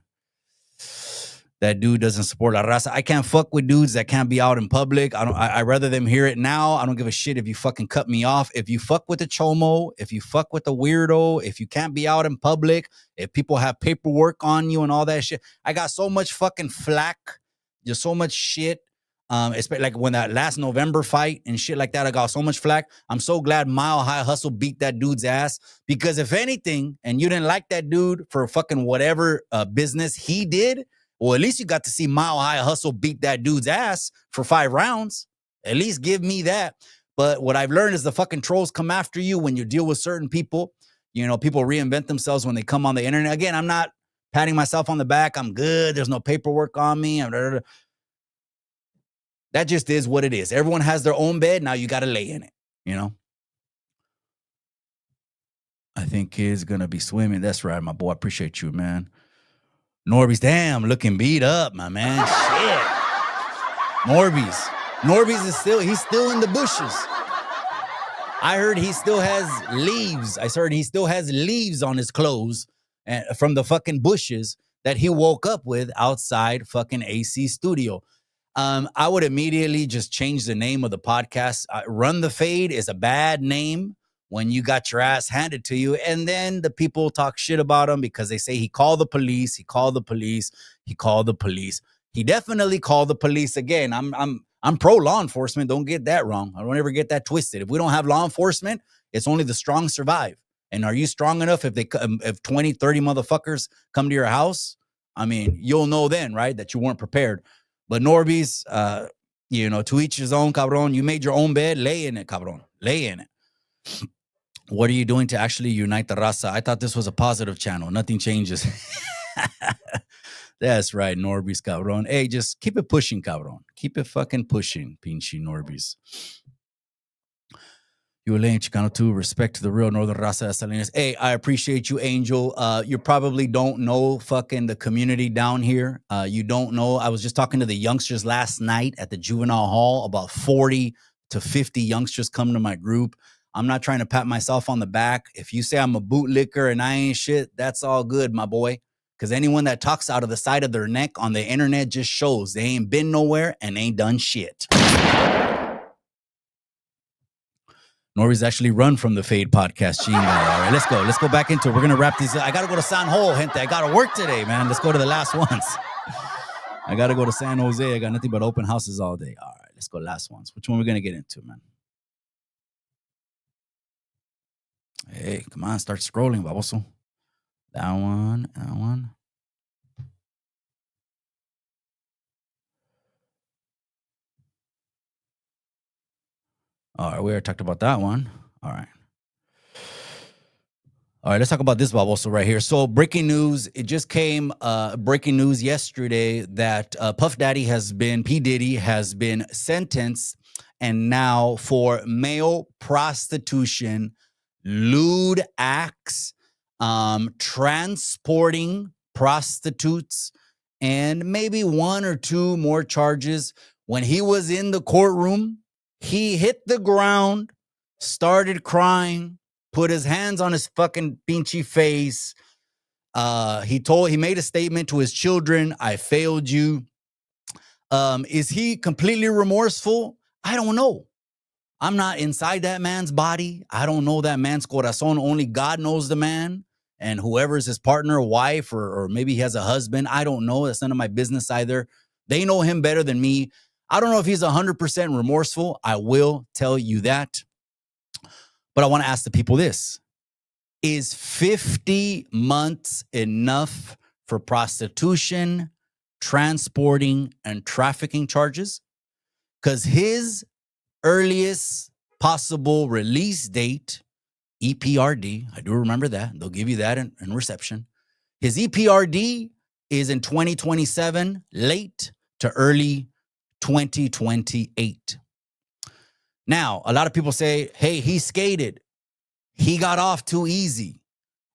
That dude doesn't support La Raza. I can't fuck with dudes that can't be out in public. I rather them hear it now. I don't give a shit if you fucking cut me off. If you fuck with the Chomo, if you fuck with the Weirdo, if you can't be out in public, if people have paperwork on you and all that shit. I got so much fucking flack, just so much shit. Especially like when that last November fight and shit like that, I got so much flack. I'm so glad Mile High Hustle beat that dude's ass, because if anything, and you didn't like that dude for fucking whatever business he did, well, at least you got to see Mile High Hustle beat that dude's ass for 5 rounds. At least give me that. But what I've learned is the fucking trolls come after you when you deal with certain people. You know, people reinvent themselves when they come on the internet. Again, I'm not patting myself on the back. I'm good. There's no paperwork on me. That just is what it is. Everyone has their own bed. Now you got to lay in it, you know? I think kid's going to be swimming. That's right, my boy. I appreciate you, man. Norby's, damn, looking beat up, my man. Shit. Norby's is he's still in the bushes. I heard he still has leaves. I heard he still has leaves on his clothes from the fucking bushes that he woke up with outside fucking AC studio. I would immediately just change the name of the podcast. Run the Fade is a bad name when you got your ass handed to you. And then the people talk shit about him because they say he called the police. He called the police. He called the police. He definitely called the police again. I'm pro law enforcement. Don't get that wrong. I don't ever get that twisted. If we don't have law enforcement, it's only the strong survive. And are you strong enough if 20, 30 motherfuckers come to your house? I mean, you'll know then, right, that you weren't prepared. But Norby's, to each his own, cabron. You made your own bed. Lay in it, cabron. Lay in it. What are you doing to actually unite the raza? I thought this was a positive channel. Nothing changes. That's right, Norbis, cabron. Hey, just keep it pushing, cabron. Keep it fucking pushing, pinche Norbis. You Elaine Chicano too. Respect to the real Northern Raza de Salinas. Hey, I appreciate you, Angel. You probably don't know fucking the community down here. You don't know. I was just talking to the youngsters last night at the juvenile hall. About 40 to 50 youngsters come to my group. I'm not trying to pat myself on the back. If you say I'm a bootlicker and I ain't shit, that's all good, my boy. Because anyone that talks out of the side of their neck on the internet just shows they ain't been nowhere and ain't done shit. Nori's actually run from the Fade podcast. All right, let's go. Let's go back into it. We're going to wrap these. I got to go to San Jose, gente. I got to work today, man. Let's go to the last ones. I got to go to San Jose. I got nothing but open houses all day. All right, let's go last ones. Which one are we going to get into, man? Hey, come on. Start scrolling, baboso. That one. That one. All right, we already talked about that one. All right. All right, let's talk about this baboso right here. So breaking news, it just came, breaking news yesterday that Puff Daddy P. Diddy has been sentenced and now for male prostitution, lewd acts, transporting prostitutes, and maybe one or two more charges. When he was in the courtroom, he hit the ground, started crying, put his hands on his fucking pinchy face. He made a statement to his children, I failed you. Is he completely remorseful? I don't know. I'm not inside that man's body. I don't know that man's corazón. Only God knows the man and whoever's his partner, wife, or maybe he has a husband. I don't know. That's none of my business either. They know him better than me. I don't know if he's 100% remorseful. I will tell you that. But I want to ask the people this. Is 50 months enough for prostitution, transporting, and trafficking charges? Because his earliest possible release date, EPRD, I do remember that. They'll give you that in reception. His EPRD is in 2027, late to early 2028. Now, a lot of people say, hey, he skated. He got off too easy.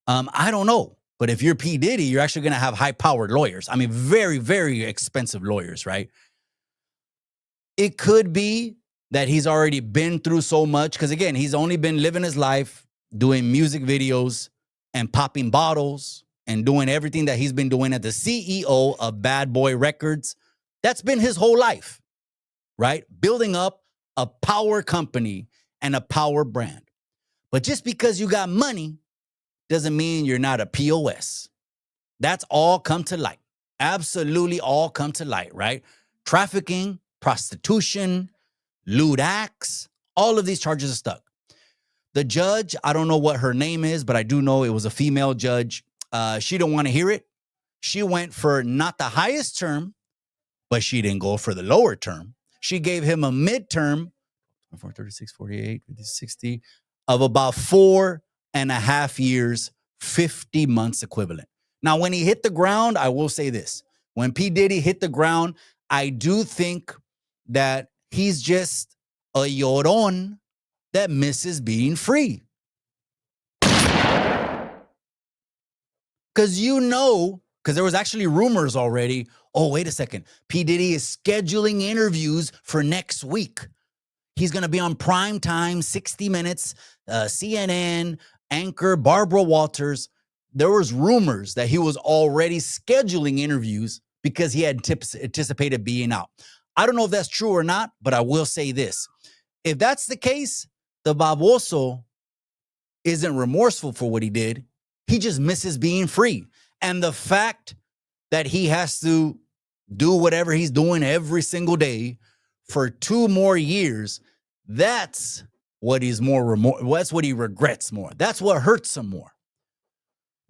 I don't know. But if you're P. Diddy, you're actually going to have high-powered lawyers. I mean, very, very expensive lawyers, right? It could be that he's already been through so much. Because, again, he's only been living his life, doing music videos and popping bottles and doing everything that he's been doing as the CEO of Bad Boy Records. That's been his whole life, right? Building up a power company and a power brand. But just because you got money doesn't mean you're not a POS. That's all come to light. Absolutely all come to light, right? Trafficking, prostitution, lewd acts, all of these charges are stuck. The judge, I don't know what her name is, but I do know it was a female judge. She didn't want to hear it. She went for not the highest term, but she didn't go for the lower term. She gave him a midterm, 36, 48, 50, 60, of about 4.5 years, 50 months equivalent. Now, when he hit the ground, I will say this. When P. Diddy hit the ground, I do think that he's just a llorón that misses being free. Because there was actually rumors already. Oh, wait a second. P. Diddy is scheduling interviews for next week. He's going to be on prime time, 60 Minutes, CNN, anchor Barbara Walters. There was rumors that he was already scheduling interviews because he had anticipated being out. I don't know if that's true or not, but I will say this. If that's the case, the baboso isn't remorseful for what he did. He just misses being free. And the fact that he has to do whatever he's doing every single day for 2 more years, that's what he's that's what he regrets more. That's what hurts him more.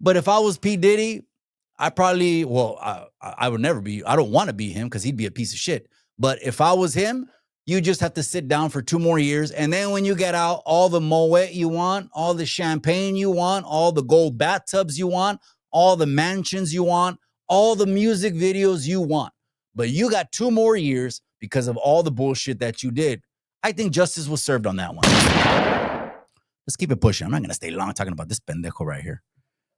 But if I was P. Diddy, I probably, I would never be, I don't want to be him because he'd be a piece of shit. But if I was him, you just have to sit down for 2 more years. And then when you get out, all the Moet you want, all the champagne you want, all the gold bathtubs you want, all the mansions you want, all the music videos you want, but you got 2 more years because of all the bullshit that you did. I think justice was served on that one. Let's keep it pushing. I'm not going to stay long talking about this pendejo right here.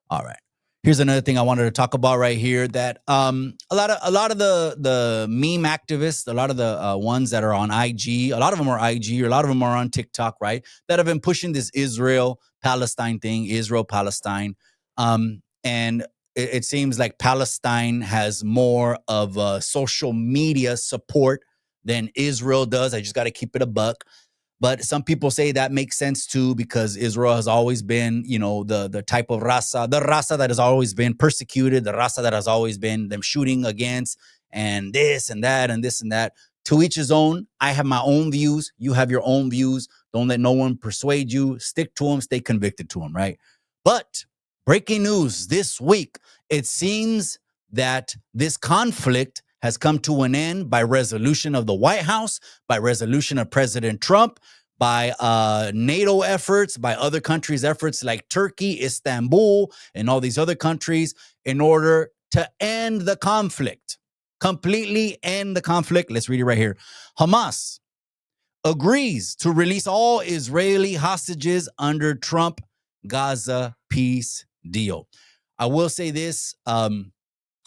All right. Here's another thing I wanted to talk about right here, that a lot of the meme activists, a lot of the ones that are on IG, a lot of them are IG, or a lot of them are on TikTok, right, that have been pushing this Israel-Palestine thing, Israel-Palestine. And it seems like Palestine has more of social media support than Israel does. I just got to keep it a buck. But some people say that makes sense too, because Israel has always been, the type of raza that has always been persecuted, the raza that has always been them shooting against, and this and that and this and that. To each his own. I have my own views. You have your own views. Don't let no one persuade you. Stick to them. Stay convicted to them, right? But breaking news this week, it seems that this conflict has come to an end by resolution of the White House, by resolution of President Trump, by NATO efforts, by other countries' efforts like Turkey, Istanbul, and all these other countries, in order to end the conflict, completely end the conflict. Let's read it right here. Hamas agrees to release all Israeli hostages under Trump Gaza peace deal. I will say this,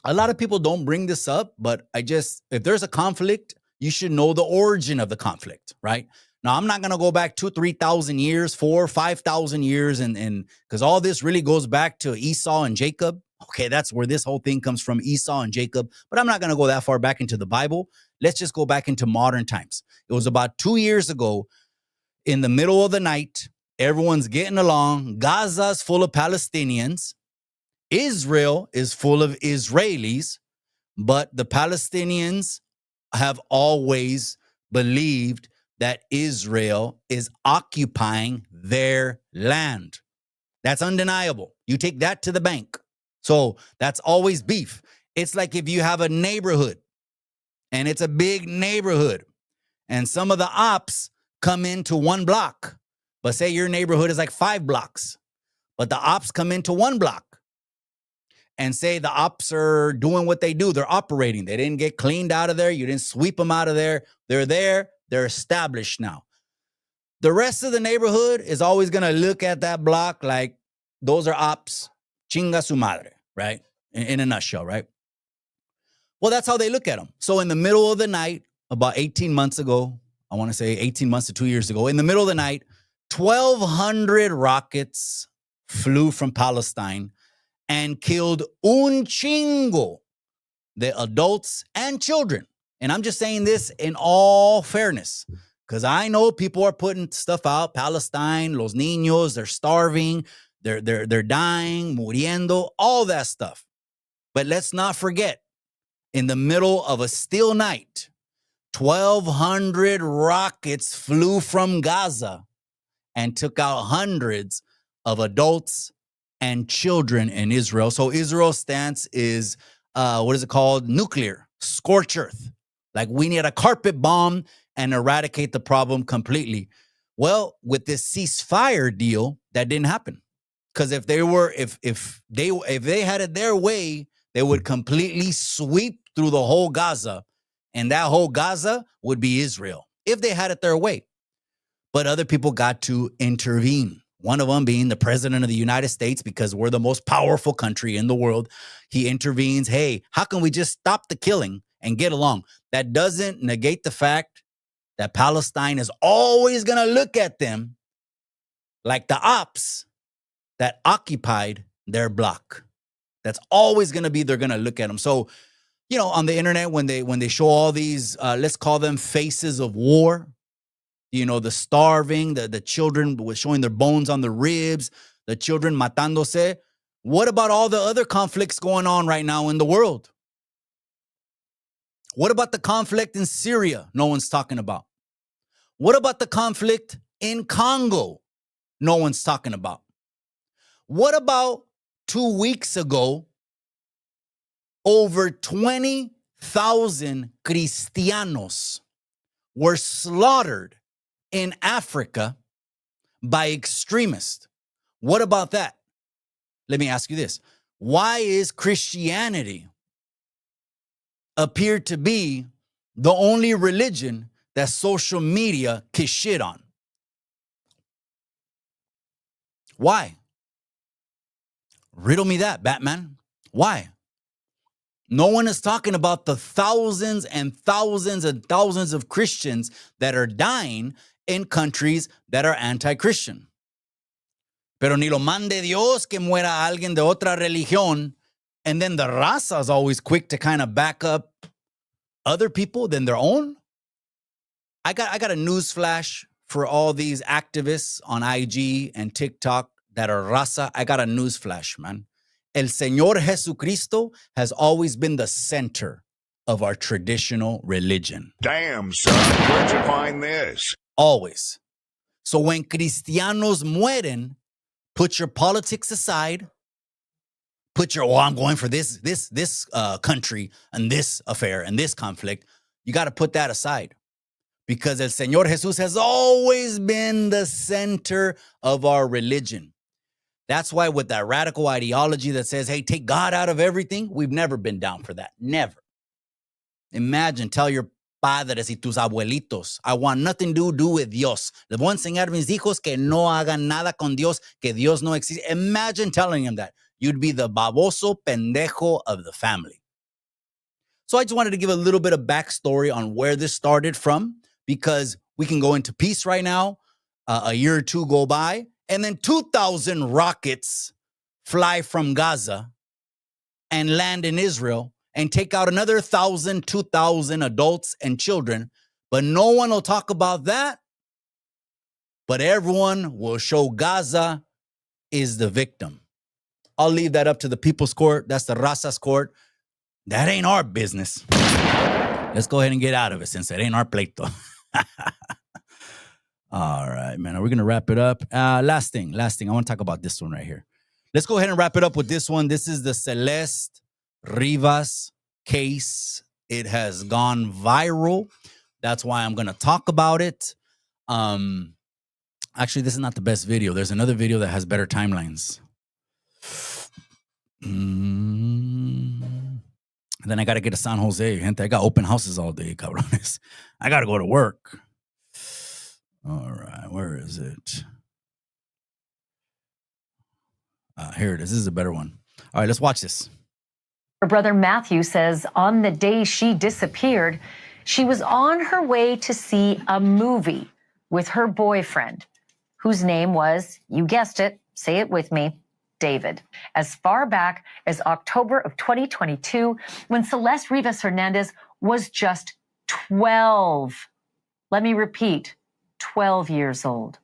a lot of people don't bring this up, but if there's a conflict, you should know the origin of the conflict, right? Now, I'm not going to go back 2,000, 3,000 years, 4,000, 5,000 years, and because all this really goes back to Esau and Jacob. Okay, that's where this whole thing comes from, Esau and Jacob. But I'm not going to go that far back into the Bible. Let's just go back into modern times. It was about 2 years ago, in the middle of the night, everyone's getting along. Gaza's full of Palestinians. Israel is full of Israelis, but the Palestinians have always believed that Israel is occupying their land. That's undeniable. You take that to the bank. So that's always beef. It's like if you have a neighborhood, and it's a big neighborhood, and some of the ops come into 1 block, but say your neighborhood is like 5 blocks, but the ops come into 1 block. And say the ops are doing what they do. They're operating. They didn't get cleaned out of there. You didn't sweep them out of there. They're there. They're established now. The rest of the neighborhood is always going to look at that block like those are ops. Chinga su madre, right? In a nutshell, right? Well, that's how they look at them. So in the middle of the night, about 18 months ago, I want to say 18 months to 2 years ago, in the middle of the night, 1,200 rockets flew from Palestine and killed un chingo, the adults and children. And I'm just saying this in all fairness, because I know people are putting stuff out. Palestine, los niños, they're starving, they're dying, muriendo, all that stuff. But let's not forget, in the middle of a still night, 1,200 rockets flew from Gaza and took out hundreds of adults and children in Israel. So Israel's stance is, what is it called? Nuclear, scorch earth. Like we need a carpet bomb and eradicate the problem completely. Well, with this ceasefire deal, that didn't happen. Because if they had it their way, they would completely sweep through the whole Gaza, and that whole Gaza would be Israel if they had it their way. But other people got to intervene. One of them being the president of the United States, because we're the most powerful country in the world. He intervenes. Hey, how can we just stop the killing and get along? That doesn't negate the fact that Palestine is always going to look at them like the ops that occupied their block. That's always going to be, they're going to look at them. So, on the internet, when they show all these, let's call them faces of war, the starving, the children showing their bones on the ribs, the children matándose. What about all the other conflicts going on right now in the world? What about the conflict in Syria? No one's talking about. What about the conflict in Congo? No one's talking about. What about 2 weeks ago, over 20,000 Cristianos were slaughtered in Africa by extremists? What about that? Let me ask you this. Why is Christianity appeared to be the only religion that social media can shit on. Why? Riddle me that, Batman. Why? No one is talking about the thousands and thousands and thousands of Christians that are dying in countries that are anti-Christian. Pero ni lo mande Dios que muera alguien de otra religión. And then the raza is always quick to kind of back up other people than their own. I got a news flash for all these activists on IG and TikTok that are raza. I got a news flash, man. El Señor Jesucristo has always been the center of our traditional religion. Damn, son, where'd you find this? Always. So when cristianos mueren, put your politics aside. Put your, I'm going for this country and this affair and this conflict. You got to put that aside. Because El Señor Jesus has always been the center of our religion. That's why with that radical ideology that says, hey, take God out of everything, we've never been down for that. Never. Imagine, tell your padres y tus abuelitos, I want nothing to do with Dios. Les voy a enseñar a mis hijos que no hagan nada con Dios, que Dios no existe. Imagine telling them that. You'd be the baboso pendejo of the family. So I just wanted to give a little bit of backstory on where this started from, because we can go into peace right now. A year or two go by, and then 2,000 rockets fly from Gaza and land in Israel and take out another 1,000, 2,000 adults and children. But no one will talk about that. But everyone will show Gaza is the victim. I'll leave that up to the people's court. That's the Raza's court. That ain't our business. Let's go ahead and get out of it since it ain't our pleito. All right, man. Are we going to wrap it up? Last thing. I want to talk about this one right here. Let's go ahead and wrap it up with this one. This is the Celeste Rivas case. It has gone viral. That's why I'm going to talk about it. Actually, this is not the best video. There's another video that has better timelines. Then I got to get to San Jose. Gente, I got open houses all day, cabrones. I got to go to work. All right, where is it? Here it is. This is a better one. All right, let's watch this. Her brother Matthew says on the day she disappeared, she was on her way to see a movie with her boyfriend, whose name was, you guessed it, say it with me, David. As far back as October of 2022, when Celeste Rivas Hernandez was just 12. Let me repeat, 12 years old.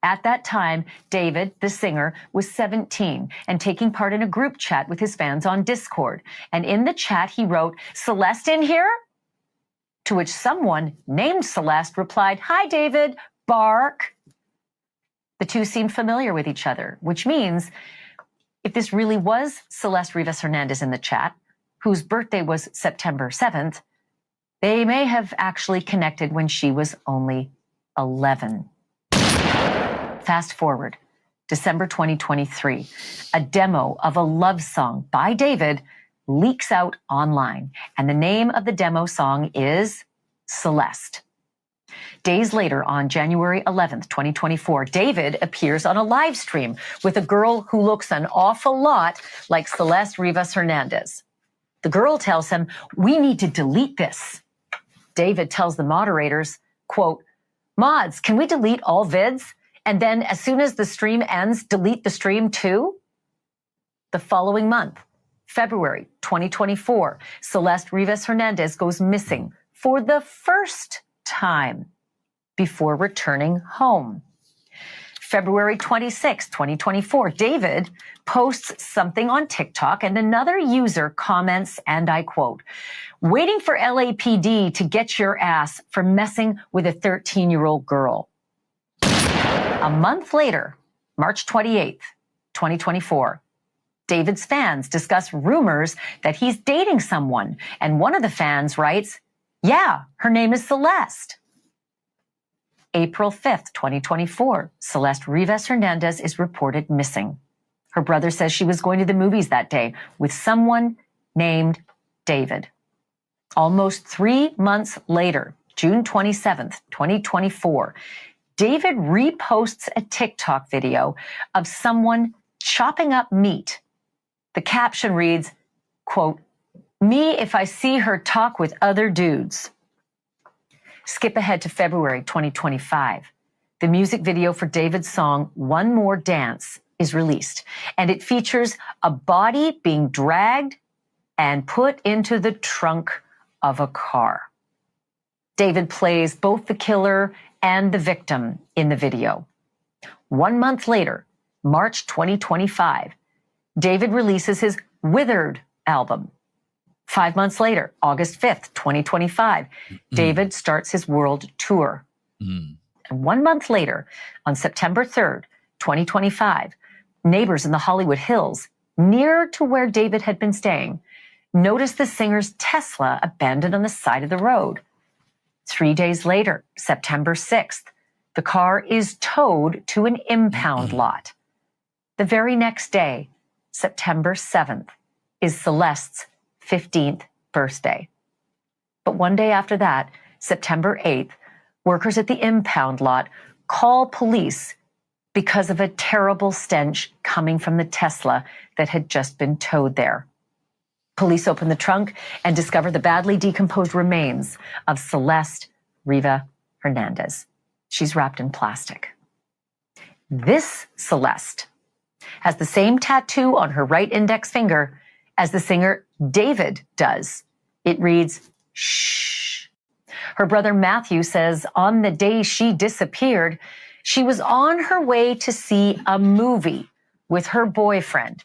At that time, David, the singer, was 17 and taking part in a group chat with his fans on Discord. And in the chat, he wrote, "Celeste in here?" To which someone named Celeste replied, "Hi, David, bark." The two seemed familiar with each other, which means if this really was Celeste Rivas Hernandez in the chat, whose birthday was September 7th, they may have actually connected when she was only 11. Fast forward, December 2023, a demo of a love song by David leaks out online, and the name of the demo song is Celeste. Days later, on January 11th, 2024, David appears on a live stream with a girl who looks an awful lot like Celeste Rivas Hernandez. The girl tells him, "We need to delete this." David tells the moderators, quote, "Mods, can we delete all vids? And then as soon as the stream ends, delete the stream too?" The following month, February 2024, Celeste Rivas Hernandez goes missing for the first time before returning home. February 26, 2024, David posts something on TikTok and another user comments, and I quote, "Waiting for LAPD to get your ass for messing with a 13-year-old girl." A month later, March 28th, 2024, David's fans discuss rumors that he's dating someone, and one of the fans writes, "Yeah, her name is Celeste." April 5th, 2024, Celeste Rivas Hernandez is reported missing. Her brother says she was going to the movies that day with someone named David. Almost 3 months later, June 27th, 2024, David reposts a TikTok video of someone chopping up meat. The caption reads, quote, "Me if I see her talk with other dudes." Skip ahead to February 2025. The music video for David's song, One More Dance, is released, and it features a body being dragged and put into the trunk of a car. David plays both the killer and the victim in the video. 1 month later, March 2025, David releases his Withered album. 5 months later, August 5th, 2025, David starts his world tour. And 1 month later, on September 3rd, 2025, neighbors in the Hollywood Hills, near to where David had been staying, noticed the singer's Tesla abandoned on the side of the road. 3 days later, September 6th, the car is towed to an impound lot. The very next day, September 7th, is Celeste's 15th birthday. But one day after that, September 8th, workers at the impound lot call police because of a terrible stench coming from the Tesla that had just been towed there. Police open the trunk and discover the badly decomposed remains of Celeste Riva Hernandez. She's wrapped in plastic. This Celeste has the same tattoo on her right index finger as the singer David does. It reads, "Shh." Her brother Matthew says on the day she disappeared, she was on her way to see a movie with her boyfriend,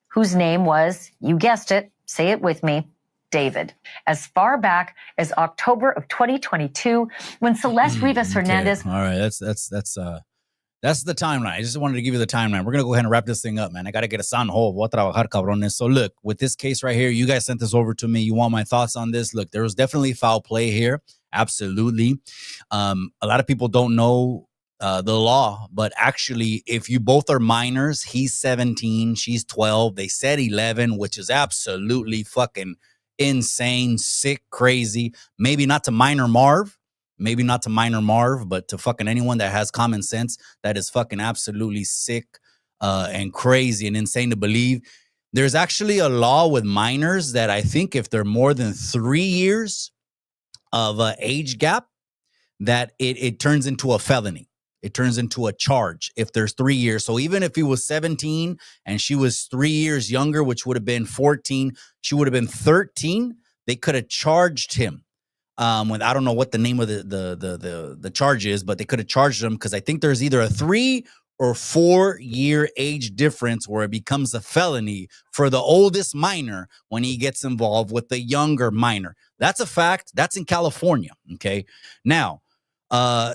whose name was, you guessed it, say it with me, David, as far back as October of 2022, when Celeste Rivas Hernandez. Okay. All right, that's the timeline. I just wanted to give you the timeline. We're gonna go ahead and wrap this thing up, man. I gotta get a sanjo. Voy a trabajar, cabrones. So look, with this case right here, you guys sent this over to me. You want my thoughts on this? Look, there was definitely foul play here. Absolutely. A lot of people don't know the law, but actually, if you both are minors, he's 17, she's 12. They said 11, which is absolutely fucking insane, sick, crazy. Maybe not to minor Marv, but to fucking anyone that has common sense, that is fucking absolutely sick and crazy and insane to believe. There's actually a law with minors that I think if they're more than 3 years of age gap, that it turns into a felony. It turns into a charge if there's 3 years. So even if he was 17 and she was 3 years younger, which would have been 14, she would have been 13. They could have charged him with, I don't know what the name of the charge is, but they could have charged him because I think there's either a 3 or 4 year age difference where it becomes a felony for the oldest minor when he gets involved with the younger minor. That's a fact. That's in California. Okay. Now,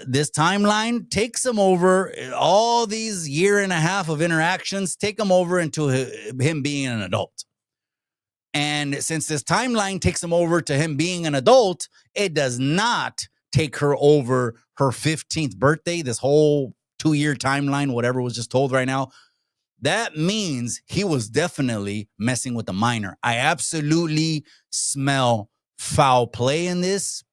this timeline takes him over, all these year and a half of interactions take him over into him being an adult. And since this timeline takes him over to him being an adult, it does not take her over her 15th birthday, this whole 2-year timeline, whatever was just told right now. That means he was definitely messing with a minor. I absolutely smell foul play in this.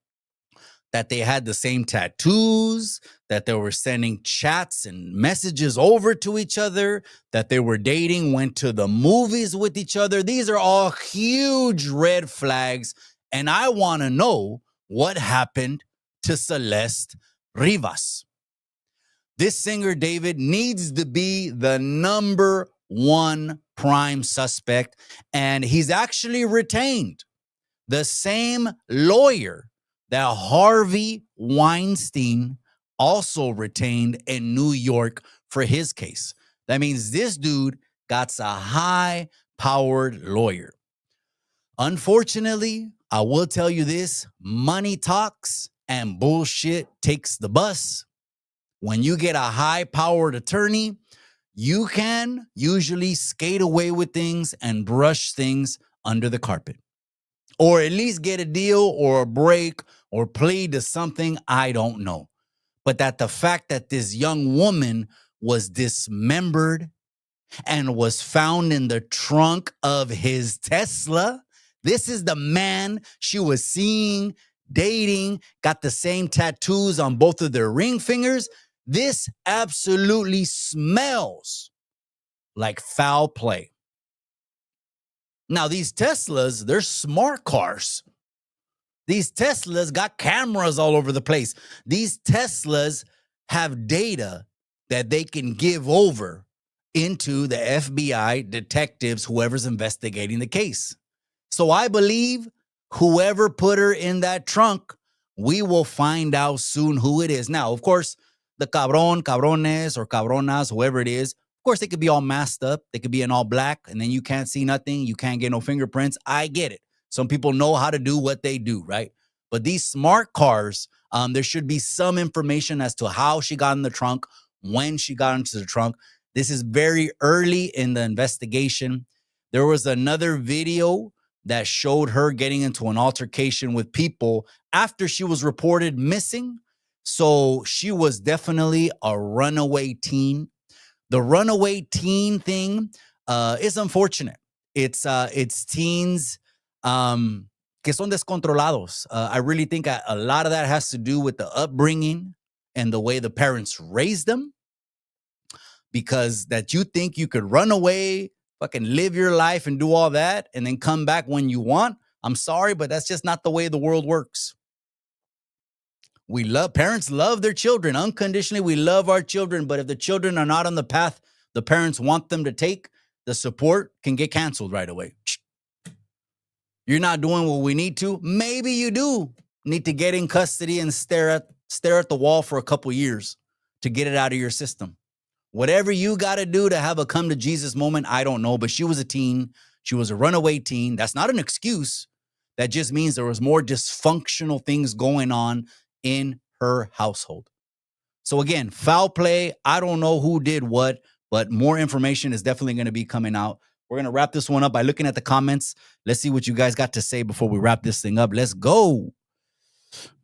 That they had the same tattoos, that they were sending chats and messages over to each other, that they were dating, went to the movies with each other. These are all huge red flags. And I want to know what happened to Celeste Rivas. This singer, David, needs to be the number one prime suspect. And he's actually retained the same lawyer that Harvey Weinstein also retained in New York for his case. That means this dude got a high-powered lawyer. Unfortunately, I will tell you this, money talks and bullshit takes the bus. When you get a high-powered attorney, you can usually skate away with things and brush things under the carpet. Or at least get a deal or a break or plead to something, I don't know. But that the fact that this young woman was dismembered and was found in the trunk of his Tesla, This is the man she was seeing, dating, got the same tattoos on both of their ring fingers. This absolutely smells like foul play. Now, these Teslas, they're smart cars. These Teslas got cameras all over the place. These Teslas have data that they can give over into the FBI, detectives, whoever's investigating the case. So I believe whoever put her in that trunk, we will find out soon who it is. Now, of course, the cabrones or cabronas, whoever it is, of course, they could be all masked up. They could be in all black, and then you can't see nothing. You can't get no fingerprints. I get it. Some people know how to do what they do, right? But these smart cars, there should be some information as to how she got in the trunk, when she got into the trunk. This is very early in the investigation. There was another video that showed her getting into an altercation with people after she was reported missing. So she was definitely a runaway teen. The runaway teen thing is unfortunate. It's teens que son descontrolados. I really think a lot of that has to do with the upbringing and the way the parents raised them. Because that you think you could run away, fucking live your life and do all that, and then come back when you want. I'm sorry, but that's just not the way the world works. Parents love their children. Unconditionally, we love our children. But if the children are not on the path the parents want them to take, the support can get canceled right away. You're not doing what we need to. Maybe you do need to get in custody and stare at the wall for a couple years to get it out of your system. Whatever you got to do to have a come to Jesus moment, I don't know. But she was a teen. She was a runaway teen. That's not an excuse. That just means there was more dysfunctional things going on in her household. So again, foul play. I don't know who did what, but more information is definitely going to be coming out. We're going to wrap this one up by looking at the comments. Let's see what you guys got to say before we wrap this thing up. Let's go.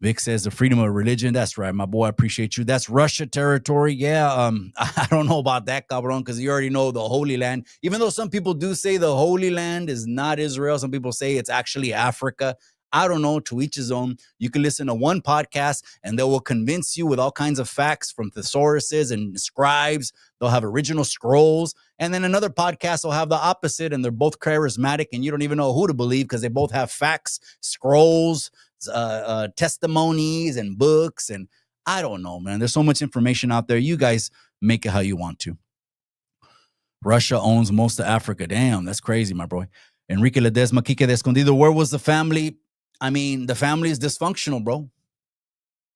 Vic says the freedom of religion. That's right, my boy. I appreciate you. That's Russia territory. Yeah, I don't know about that, cabron, because you already know the Holy Land. Even though some people do say the Holy Land is not Israel, some people say it's actually Africa. I don't know, to each his own. You can listen to one podcast and they will convince you with all kinds of facts from thesauruses and scribes. They'll have original scrolls. And then another podcast will have the opposite, and they're both charismatic, and you don't even know who to believe because they both have facts, scrolls, testimonies, and books. And I don't know, man. There's so much information out there. You guys make it how you want to. Russia owns most of Africa. Damn, that's crazy, my boy. Enrique Ledesma, Quique de Escondido. Where was the family? I mean, the family is dysfunctional, bro.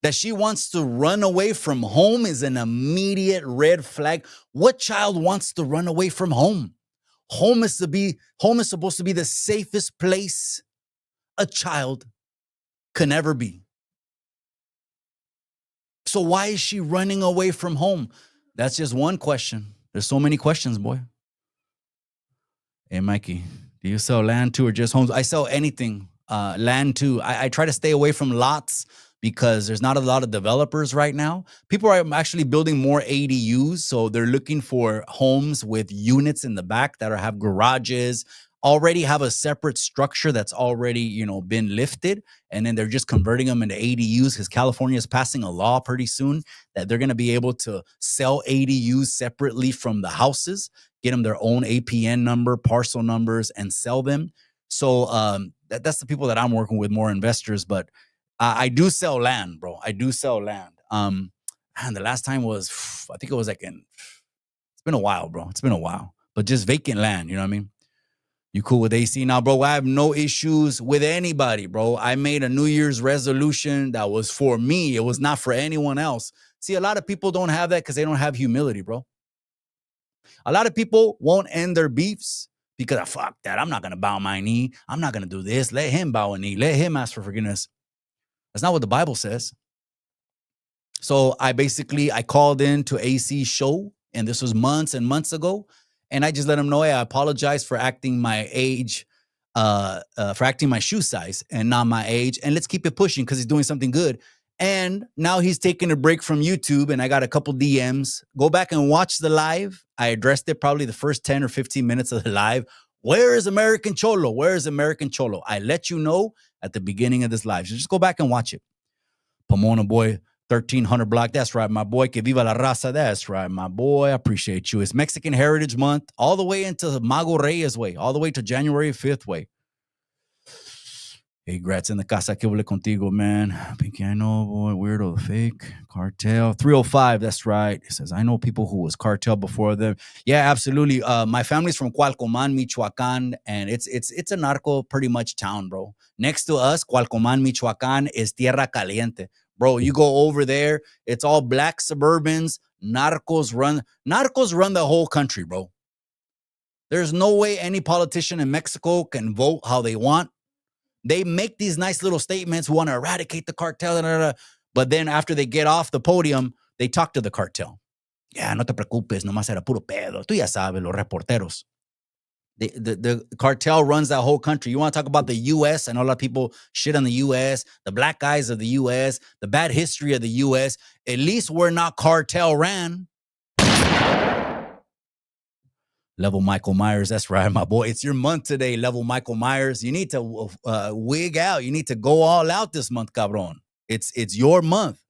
That she wants to run away from home is an immediate red flag. What child wants to run away from home? Home is supposed to be the safest place a child can ever be. So why is she running away from home? That's just one question. There's so many questions, boy. Hey, Mikey, do you sell land too or just homes? I sell anything, land too. I try to stay away from lots because there's not a lot of developers right now. People are actually building more ADUs, so they're looking for homes with units in the back that have garages, already have a separate structure that's already, been lifted, and then they're just converting them into ADUs because California is passing a law pretty soon that they're going to be able to sell ADUs separately from the houses, get them their own APN number, parcel numbers, and sell them. So that's the people that I'm working with, more investors, but I do sell land, bro. I do sell land. And the last time was, I think it was it's been a while, bro. It's been a while, but just vacant land. You know what I mean? You cool with AC now, bro? I have no issues with anybody, bro. I made a New Year's resolution that was for me. It was not for anyone else. See, a lot of people don't have that because they don't have humility, bro. A lot of people won't end their beefs because fuck that. I'm not going to bow my knee. I'm not going to do this. Let him bow a knee. Let him ask for forgiveness. That's not what the Bible says. So I called in to AC's show, and this was months and months ago. And I just let him know, hey, I apologize for acting my age, for acting my shoe size and not my age. And let's keep it pushing because he's doing something good. And now he's taking a break from YouTube, and I got a couple DMs. Go back and watch the live. I addressed it probably the first 10 or 15 minutes of the live. Where is American Cholo? Where is American Cholo? I let you know at the beginning of this live. So just go back and watch it. Pomona boy, 1300 block. That's right, my boy. Que viva la raza. That's right, my boy. I appreciate you. It's Mexican Heritage Month all the way into Mago Reyes way, all the way to January 5th way. Hey, Gratz in the casa. Que huele contigo, man. Pinky, I know, boy. Weirdo, fake. Cartel. 305, that's right. It says, I know people who was cartel before them. Yeah, absolutely. My family's from Cualcomán, Michoacán, and it's a narco pretty much town, bro. Next to us, Cualcomán, Michoacán, is Tierra Caliente. Bro, you go over there, it's all black Suburbans. Narcos run the whole country, bro. There's no way any politician in Mexico can vote how they want. They make these nice little statements, want to eradicate the cartel, but then after they get off the podium, they talk to the cartel. Yeah, no te preocupes, nomás era puro pedo. Tú ya sabes, los reporteros. The cartel runs that whole country. You want to talk about the U.S.? I know a lot of people shit on the U.S., the black guys of the U.S., the bad history of the U.S. At least we're not cartel ran. Level Michael Myers, that's right, my boy. It's your month today, Level Michael Myers. You need to wig out. You need to go all out this month, cabron. It's your month.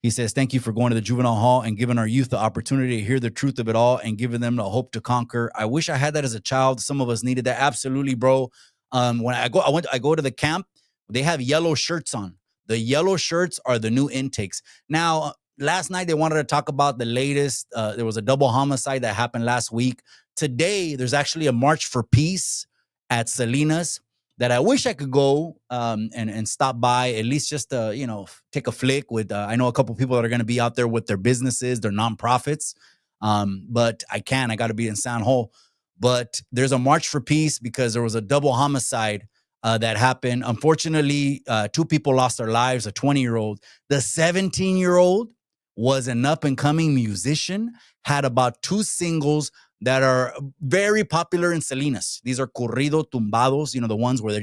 He says, thank you for going to the juvenile hall and giving our youth the opportunity to hear the truth of it all and giving them the hope to conquer. I wish I had that as a child. Some of us needed that. Absolutely, bro. When I go to the camp, they have yellow shirts on. The yellow shirts are the new intakes. Now, last night they wanted to talk about the latest. There was a double homicide that happened last week. Today, there's actually a March for Peace at Salinas that I wish I could go and stop by, at least just to, take a flick with, I know a couple people that are going to be out there with their businesses, their nonprofits, but I got to be in San Jose. But there's a March for Peace because there was a double homicide that happened. Unfortunately, 2 people lost their lives, a 20-year-old. The 17-year-old was an up-and-coming musician, had about 2 singles that are very popular in Salinas. These are corrido tumbados, the ones where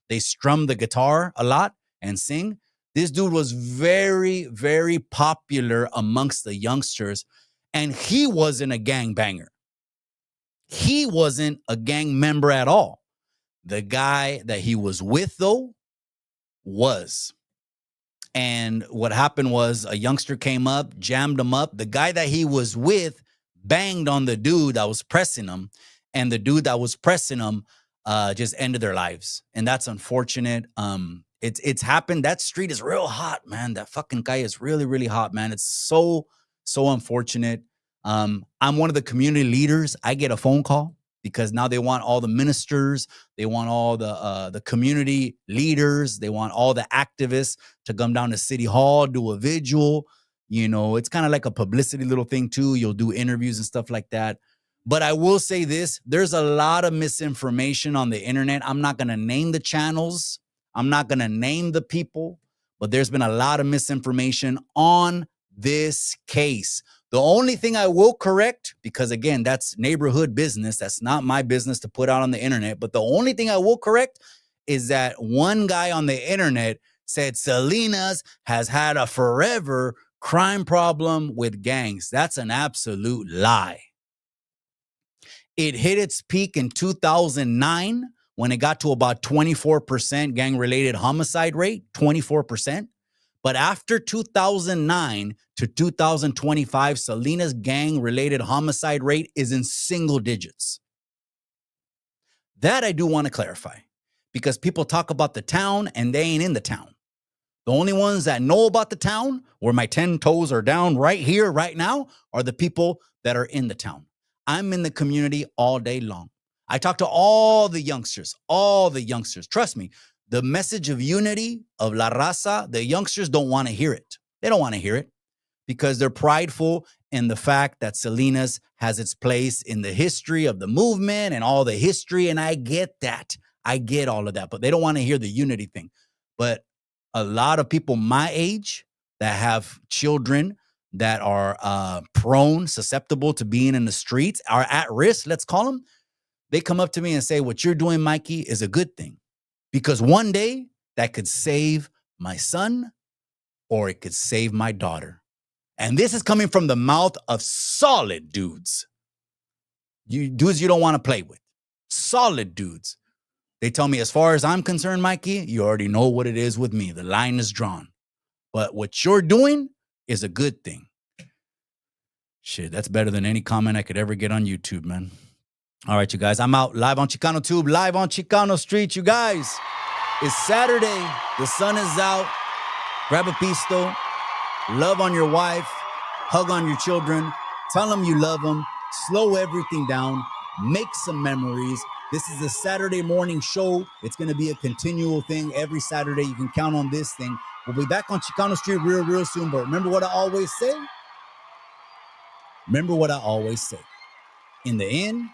they strum the guitar a lot and sing. This dude was very, very popular amongst the youngsters, and he wasn't a gangbanger. He wasn't a gang member at all. The guy that he was with, though, was. And what happened was a youngster came up, jammed him up. The guy that he was with banged on the dude that was pressing him, and the dude that was pressing him just ended their lives. And that's unfortunate. It's happened. That street is real hot, man. That fucking guy is really, really hot, man. It's so unfortunate. I'm one of the community leaders. I get a phone call because now they want all the ministers, they want all the community leaders, they want all the activists to come down to City Hall, do a vigil. It's kind of like a publicity little thing too. You'll do interviews and stuff like that. But I will say this, there's a lot of misinformation on the internet. I'm not going to name the channels. I'm not going to name the people, but there's been a lot of misinformation on this case. The only thing I will correct, because again, that's neighborhood business. That's not my business to put out on the internet. But the only thing I will correct is that one guy on the internet said Salinas has had a forever crime problem with gangs. That's an absolute lie. It hit its peak in 2009 when it got to about 24% gang-related homicide rate, 24%. But after 2009 to 2025, Salinas gang-related homicide rate is in single digits. That I do want to clarify, because people talk about the town and they ain't in the town. The only ones that know about the town, where my 10 toes are down right here, right now, are the people that are in the town. I'm in the community all day long. I talk to all the youngsters. Trust me, the message of unity, of La Raza, the youngsters don't want to hear it. They don't want to hear it because they're prideful in the fact that Salinas has its place in the history of the movement and all the history. And I get that. I get all of that, but they don't want to hear the unity thing. But a lot of people my age that have children that are susceptible to being in the streets, are at risk, let's call them. They come up to me and say, what you're doing, Mikey, is a good thing. Because one day that could save my son or it could save my daughter. And this is coming from the mouth of solid dudes. Dudes you don't want to play with. Solid dudes. They tell me, as far as I'm concerned, Mikey, you already know what it is with me. The line is drawn. But what you're doing is a good thing. Shit, that's better than any comment I could ever get on YouTube, man. All right, you guys, I'm out live on Chicano Tube, live on Chicano Street. You guys, it's Saturday. The sun is out. Grab a pisto. Love on your wife. Hug on your children. Tell them you love them. Slow everything down. Make some memories. This is a Saturday morning show. It's going to be a continual thing every Saturday. You can count on this thing. We'll be back on Chicano Street real soon. But remember what I always say? Remember what I always say. In the end,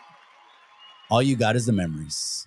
all you got is the memories.